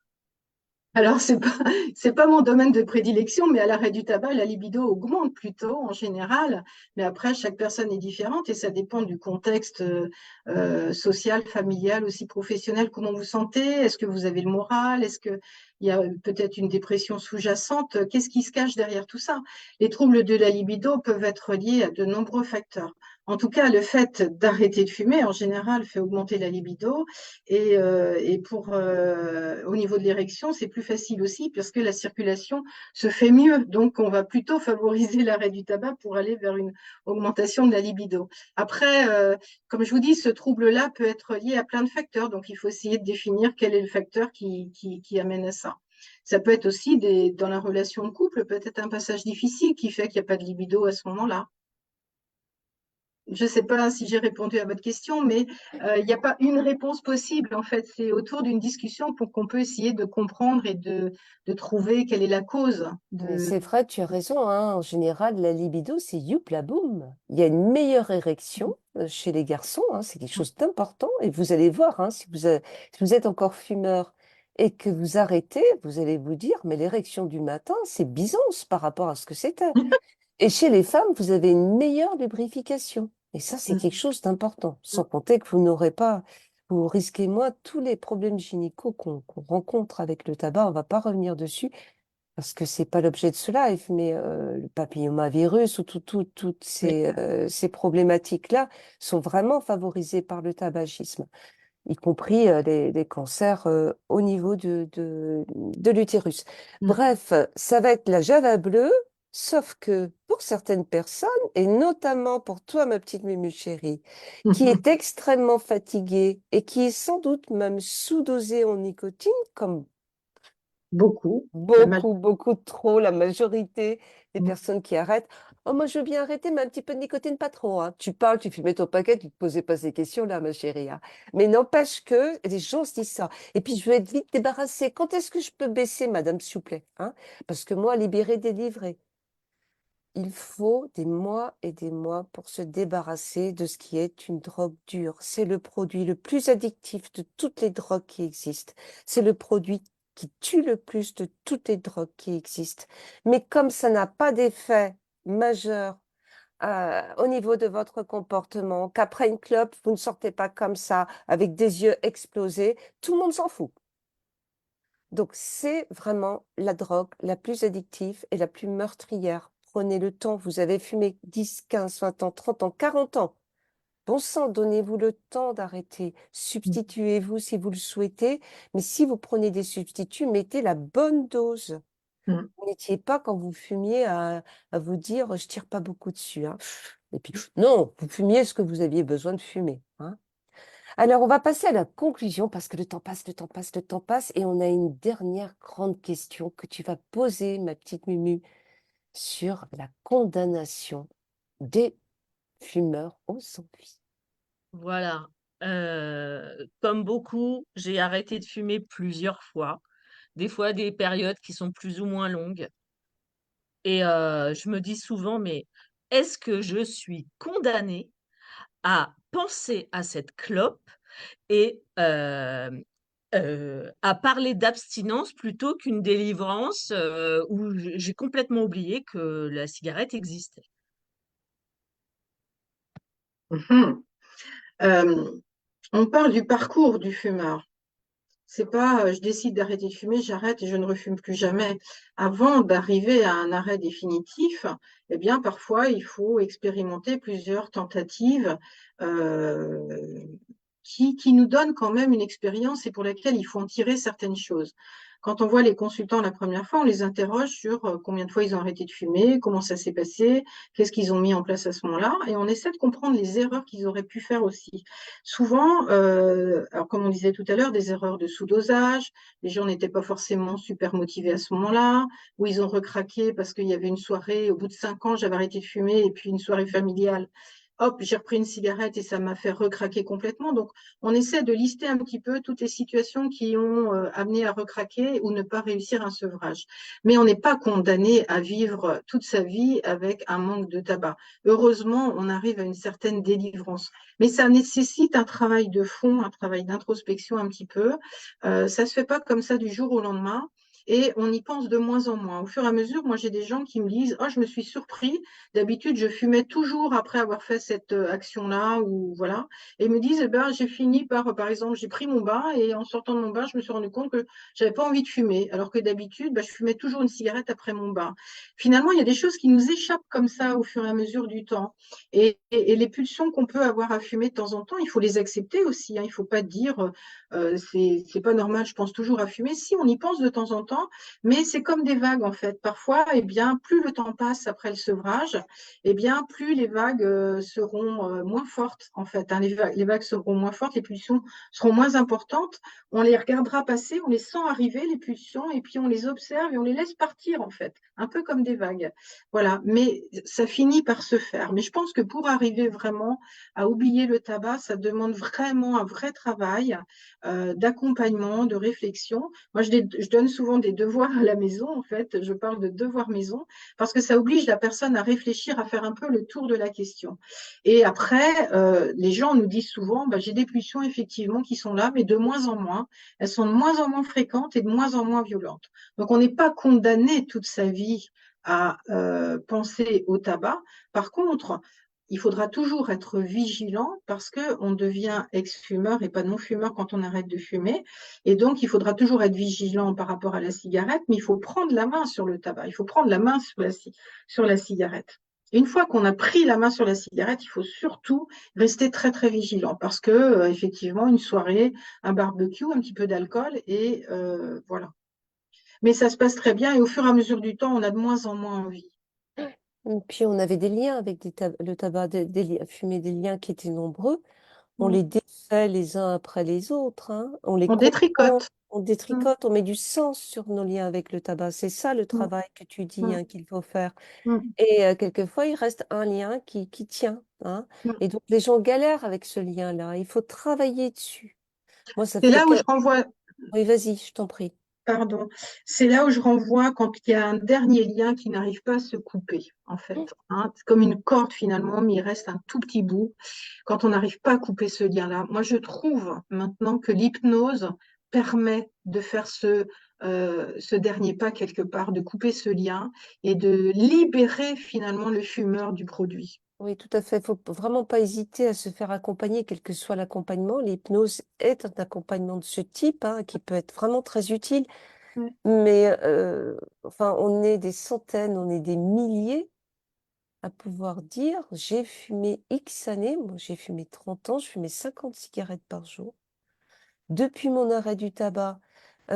Alors, c'est pas mon domaine de prédilection, mais à l'arrêt du tabac, la libido augmente plutôt en général. Mais après, chaque personne est différente et ça dépend du contexte social, familial, aussi professionnel. Comment vous sentez? Est-ce que vous avez le moral? Est-ce qu'il y a peut-être une dépression sous-jacente? Qu'est-ce qui se cache derrière tout ça? Les troubles de la libido peuvent être liés à de nombreux facteurs. En tout cas, le fait d'arrêter de fumer, en général, fait augmenter la libido. Et au niveau de l'érection, c'est plus facile aussi parce que la circulation se fait mieux. Donc, on va plutôt favoriser l'arrêt du tabac pour aller vers une augmentation de la libido. Après, comme je vous dis, ce trouble-là peut être lié à plein de facteurs. Donc, il faut essayer de définir quel est le facteur qui amène à ça. Ça peut être aussi dans la relation de couple, peut-être un passage difficile qui fait qu'il n'y a pas de libido à ce moment-là. Je ne sais pas si j'ai répondu à votre question, mais il n'y a pas une réponse possible. En fait, c'est autour d'une discussion pour qu'on peut essayer de comprendre et de trouver quelle est la cause Mais de. c'est vrai, tu as raison, hein. En général, la libido, c'est youpla boum. Il y a une meilleure érection chez les garçons, hein. C'est quelque chose d'important. Et vous allez voir, hein, si vous êtes encore fumeur et que vous arrêtez, vous allez vous dire, mais l'érection du matin, c'est Byzance par rapport à ce que c'était. Et chez les femmes, vous avez une meilleure lubrification. Et ça, c'est quelque chose d'important. Sans compter que vous n'aurez pas, vous risquez moins tous les problèmes gynécaux qu'on rencontre avec le tabac. On va pas revenir dessus parce que c'est pas l'objet de ce live, mais le papillomavirus ou toutes Oui. ces problématiques-là sont vraiment favorisées par le tabagisme, y compris les cancers au niveau de l'utérus. Bref, ça va être la Java bleue, sauf que pour certaines personnes, et notamment pour toi, ma petite Mému chérie, qui est extrêmement fatiguée et qui est sans doute même sous-dosée en nicotine, comme Beaucoup. La ma- beaucoup trop, la majorité des personnes qui arrêtent. Oh, moi, je veux bien arrêter, mais un petit peu de nicotine, pas trop, hein. Tu parles, tu fumais ton paquet, tu te posais pas ces questions-là, ma chérie, hein. Mais n'empêche que les gens se disent ça. Et puis, je veux être vite débarrassée. Quand est-ce que je peux baisser, madame, s'il vous plaît, hein? Parce que moi, libérer, délivrer. Il faut des mois et des mois pour se débarrasser de ce qui est une drogue dure. C'est le produit le plus addictif de toutes les drogues qui existent. C'est le produit qui tue le plus de toutes les drogues qui existent. Mais comme ça n'a pas d'effet majeur au niveau de votre comportement, qu'après une clope, vous ne sortez pas comme ça, avec des yeux explosés, tout le monde s'en fout. Donc, c'est vraiment la drogue la plus addictive et la plus meurtrière. Prenez le temps, vous avez fumé 10, 15, 20 ans, 30 ans, 40 ans. Bon sang, donnez-vous le temps d'arrêter. Substituez-vous si vous le souhaitez, mais si vous prenez des substituts, mettez la bonne dose. Mm. Vous n'étiez pas quand vous fumiez à vous dire je tire pas beaucoup dessus, hein. Et puis non, vous fumiez ce que vous aviez besoin de fumer, hein. Alors on va passer à la conclusion parce que le temps passe, le temps passe, le temps passe, et on a une dernière grande question que tu vas poser, ma petite Mumu, sur la condamnation des fumeurs aux envies. Voilà. Comme beaucoup, j'ai arrêté de fumer plusieurs fois, des fois des périodes qui sont plus ou moins longues. Et je me dis souvent, mais est-ce que je suis condamnée à penser à cette clope et à parler d'abstinence plutôt qu'une délivrance où j'ai complètement oublié que la cigarette existait. Mhm. Euh, on parle du parcours du fumeur. C'est pas je décide d'arrêter de fumer, j'arrête et je ne refume plus jamais. Avant d'arriver à un arrêt définitif, eh bien parfois il faut expérimenter plusieurs tentatives euh, qui nous donnent quand même une expérience et pour laquelle il faut en tirer certaines choses. Quand on voit les consultants la première fois, on les interroge sur combien de fois ils ont arrêté de fumer, comment ça s'est passé, qu'est-ce qu'ils ont mis en place à ce moment-là, et on essaie de comprendre les erreurs qu'ils auraient pu faire aussi. Souvent, alors comme on disait tout à l'heure, des erreurs de sous-dosage, les gens n'étaient pas forcément super motivés à ce moment-là, ou ils ont recraqué parce qu'il y avait une soirée, au bout de 5 ans, j'avais arrêté de fumer, et puis une soirée familiale, hop, j'ai repris une cigarette et ça m'a fait recraquer complètement. Donc, on essaie de lister un petit peu toutes les situations qui ont amené à recraquer ou ne pas réussir un sevrage. Mais on n'est pas condamné à vivre toute sa vie avec un manque de tabac. Heureusement, on arrive à une certaine délivrance. Mais ça nécessite un travail de fond, un travail d'introspection un petit peu. Ça se fait pas comme ça du jour au lendemain. Et on y pense de moins en moins. Au fur et à mesure, moi, j'ai des gens qui me disent, oh, je me suis surpris. D'habitude, je fumais toujours après avoir fait cette action-là, ou voilà. Et ils me disent, eh ben, j'ai fini par exemple, j'ai pris mon bain et en sortant de mon bain, je me suis rendu compte que j'avais pas envie de fumer. Alors que d'habitude, je fumais toujours une cigarette après mon bain. Finalement, il y a des choses qui nous échappent comme ça au fur et à mesure du temps. Et les pulsions qu'on peut avoir à fumer de temps en temps, il faut les accepter aussi, hein. Il ne faut pas dire c'est pas normal, je pense toujours à fumer. Si on y pense de temps en temps, mais c'est comme des vagues en fait. Parfois, eh bien, plus le temps passe après le sevrage, eh bien, plus les vagues seront moins fortes en fait, hein. Les vagues seront moins fortes, les pulsions seront moins importantes. On les regardera passer, on les sent arriver les pulsions, et puis on les observe et on les laisse partir en fait, un peu comme des vagues. Voilà, mais ça finit par se faire. Mais je pense que pour arriver vraiment à oublier le tabac, ça demande vraiment un vrai travail d'accompagnement, de réflexion. Moi, je donne souvent des devoirs à la maison, en fait. Je parle de devoirs maison parce que ça oblige la personne à réfléchir, à faire un peu le tour de la question. Et après, les gens nous disent souvent, j'ai des pulsions effectivement qui sont là, mais de moins en moins. Elles sont de moins en moins fréquentes et de moins en moins violentes. Donc, on n'est pas condamné toute sa vie à penser au tabac. Par contre, il faudra toujours être vigilant parce qu'on devient ex-fumeur et pas non-fumeur quand on arrête de fumer. Et donc, il faudra toujours être vigilant par rapport à la cigarette, mais il faut prendre la main sur le tabac, il faut prendre la main sur la cigarette. Et une fois qu'on a pris la main sur la cigarette, il faut surtout rester très, très vigilant parce que, effectivement, une soirée, un barbecue, un petit peu d'alcool et voilà. Mais ça se passe très bien et au fur et à mesure du temps, on a de moins en moins envie. Et puis on avait des liens avec le tabac, fumer des liens qui étaient nombreux. On Mm. les défait les uns après les autres, hein. On les On comprend, détricote. on Mm, détricote, on met du sens sur nos liens avec le tabac. C'est ça le mm, travail que tu dis, mm, hein, qu'il faut faire. mm, Et quelquefois, il reste un lien qui tient, hein. mm. Et donc, les gens galèrent avec ce lien-là. Il faut travailler dessus. Moi, ça C'est fait là où que... je renvoie, Oui, vas-y, je t'en prie. pardon, c'est là où je renvoie quand il y a un dernier lien qui n'arrive pas à se couper, en fait, hein. C'est comme une corde finalement, mais il reste un tout petit bout. Quand on n'arrive pas à couper ce lien-là, moi je trouve maintenant que l'hypnose permet de faire ce dernier pas quelque part, de couper ce lien et de libérer finalement le fumeur du produit. Oui, tout à fait. Il faut vraiment pas hésiter à se faire accompagner, quel que soit l'accompagnement. L'hypnose est un accompagnement de ce type, hein, qui peut être vraiment très utile. Ouais. Mais enfin, on est des centaines, on est des milliers à pouvoir dire, j'ai fumé X années, moi j'ai fumé 30 ans, je fumais 50 cigarettes par jour. Depuis mon arrêt du tabac,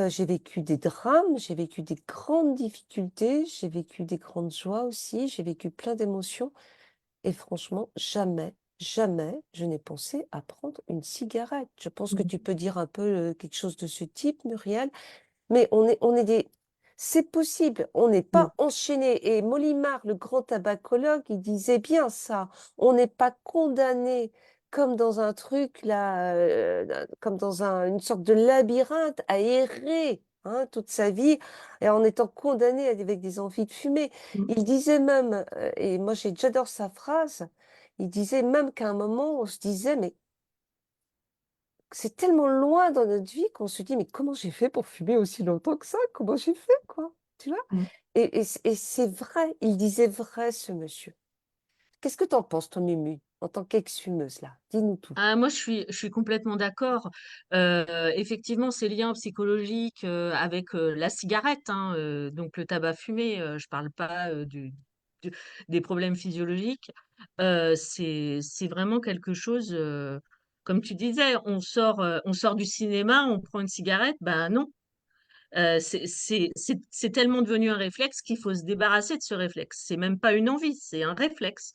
j'ai vécu des drames, j'ai vécu des grandes difficultés, j'ai vécu des grandes joies aussi, j'ai vécu plein d'émotions. Et franchement, jamais, jamais je n'ai pensé à prendre une cigarette. Je pense que tu peux dire un peu quelque chose de ce type, Muriel. Mais on est des. C'est possible, on n'est Mm. pas enchaîné. Et Molimar, le grand tabacologue, il disait bien ça. On n'est pas condamné comme dans un truc, là, comme dans une sorte de labyrinthe, à errer hein, toute sa vie, et en étant condamné avec des envies de fumer. Mm. Il disait même, et moi j'adore sa phrase, il disait même qu'à un moment, on se disait, mais c'est tellement loin dans notre vie qu'on se dit, mais comment j'ai fait pour fumer aussi longtemps que ça? Comment j'ai fait, quoi? Tu vois? Mm. Et c'est vrai, il disait vrai, ce monsieur. Qu'est-ce que t'en penses, toi, Mumu, en tant qu'ex-fumeuse, là? Dis-nous tout. Ah, moi, je suis complètement d'accord. Effectivement, ces liens psychologiques avec la cigarette, hein, donc le tabac fumé, je parle pas du- des problèmes physiologiques. C'est vraiment quelque chose, comme tu disais, on sort du cinéma, on prend une cigarette, ben non. C'est tellement devenu un réflexe qu'il faut se débarrasser de ce réflexe. C'est même pas une envie, c'est un réflexe.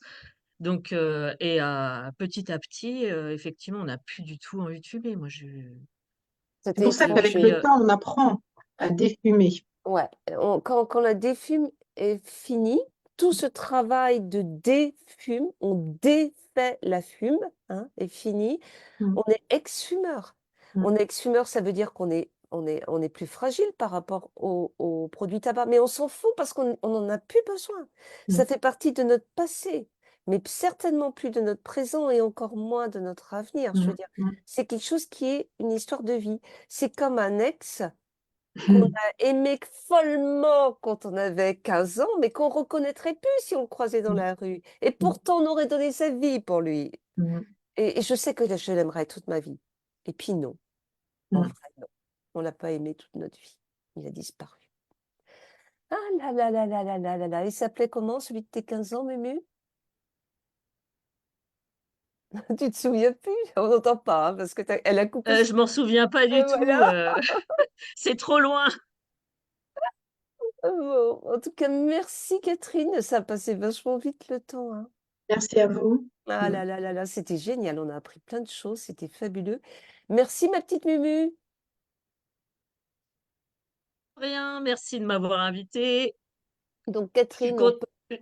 Donc, petit à petit, effectivement, on n'a plus du tout envie de fumer. Moi, C'est C'était pour ça et qu'avec étrange. puis, le temps, on apprend à défumer. Ouais, quand la défume est finie, tout ce travail de défume, on défait la fume, hein, est fini. Mm. On est ex-fumeur. Mm. On est ex-fumeur, ça veut dire qu'on est plus fragile par rapport aux produits tabac. Mais on s'en fout parce qu'on n'en a plus besoin. Ça Mm. fait partie de notre passé, mais certainement plus de notre présent et encore moins de notre avenir. Je veux Mm. dire, Mm. c'est quelque chose qui est une histoire de vie. C'est comme un ex qu'on a aimé follement quand on avait 15 ans, mais qu'on reconnaîtrait plus si on le croisait dans la rue. Et Mm. pourtant, on aurait donné sa vie pour lui. Mm. Et je sais que je l'aimerai toute ma vie. Et puis non, en Mm. vrai, non. On l'a pas aimé toute notre vie. Il a disparu. Ah là là là là là là là là. Il s'appelait comment, celui de tes 15 ans, Mumu? Tu te souviens plus? On n'entend pas, hein, parce que elle a coupé son... je m'en souviens pas du tout. Voilà. C'est trop loin. Bon, en tout cas, merci Catherine. Ça a passé vachement vite le temps, hein. Merci à vous. Ah Mm. là là là là, c'était génial. On a appris plein de choses. C'était fabuleux. Merci, ma petite Mumu. Rien. Merci de m'avoir invitée. Donc, Je suis Catherine, on con- peut...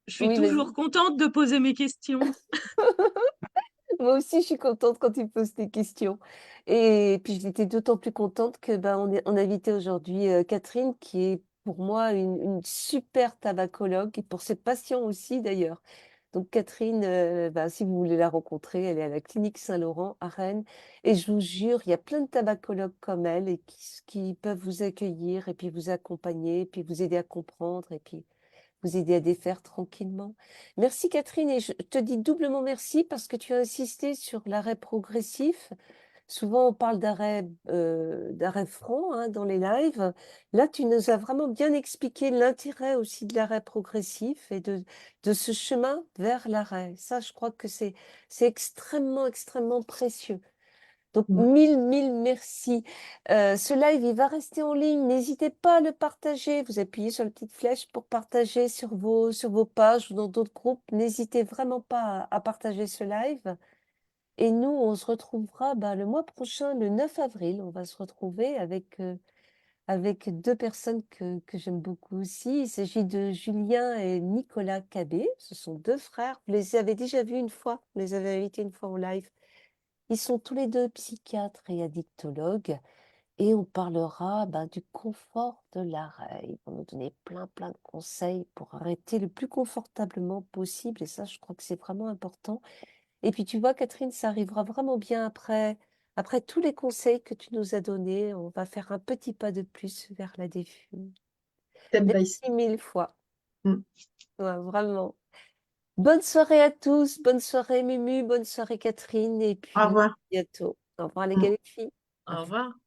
je suis Oui, toujours vas-y. contente de poser mes questions. Moi aussi, je suis contente quand tu me poses des questions. Et puis, j'étais d'autant plus contente que ben, on a invité aujourd'hui Catherine, qui est pour moi une super tabacologue, et pour ses patients aussi d'ailleurs. Donc, Catherine, ben, si vous voulez la rencontrer, elle est à la clinique Saint-Laurent à Rennes. Et je vous jure, il y a plein de tabacologues comme elle et qui peuvent vous accueillir et puis vous accompagner, et puis vous aider à comprendre et puis vous aider à défaire tranquillement. Merci Catherine, et je te dis doublement merci parce que tu as insisté sur l'arrêt progressif. Souvent on parle d'arrêt franc hein, dans les lives. Là, tu nous as vraiment bien expliqué l'intérêt aussi de l'arrêt progressif et de ce chemin vers l'arrêt. Ça, je crois que c'est extrêmement, extrêmement précieux. Donc, Mm. mille merci. Ce live, il va rester en ligne. N'hésitez pas à le partager. Vous appuyez sur la petite flèche pour partager sur vos pages ou dans d'autres groupes. N'hésitez vraiment pas à partager ce live. Et nous, on se retrouvera bah, le mois prochain, le 9 avril. On va se retrouver avec deux personnes que j'aime beaucoup aussi. Il s'agit de Julien et Nicolas Cabé. Ce sont deux frères. Vous les avez déjà vus une fois. Vous les avez invités une fois en live. Ils sont tous les deux psychiatres et addictologues et on parlera ben, du confort de l'arrêt. Ils vont nous donner plein, plein de conseils pour arrêter le plus confortablement possible et ça, je crois que c'est vraiment important. Et puis, tu vois, Catherine, ça arrivera vraiment bien après tous les conseils que tu nous as donnés. On va faire un petit pas de plus vers la défume. Step by step. Merci mille fois. Mm. Ouais, vraiment. Bonne soirée à tous. Bonne soirée, Mumu. Bonne soirée, Catherine. Et Au puis, revoir. à bientôt. Au revoir, les Mm. gars et les filles. Au Au revoir. revoir.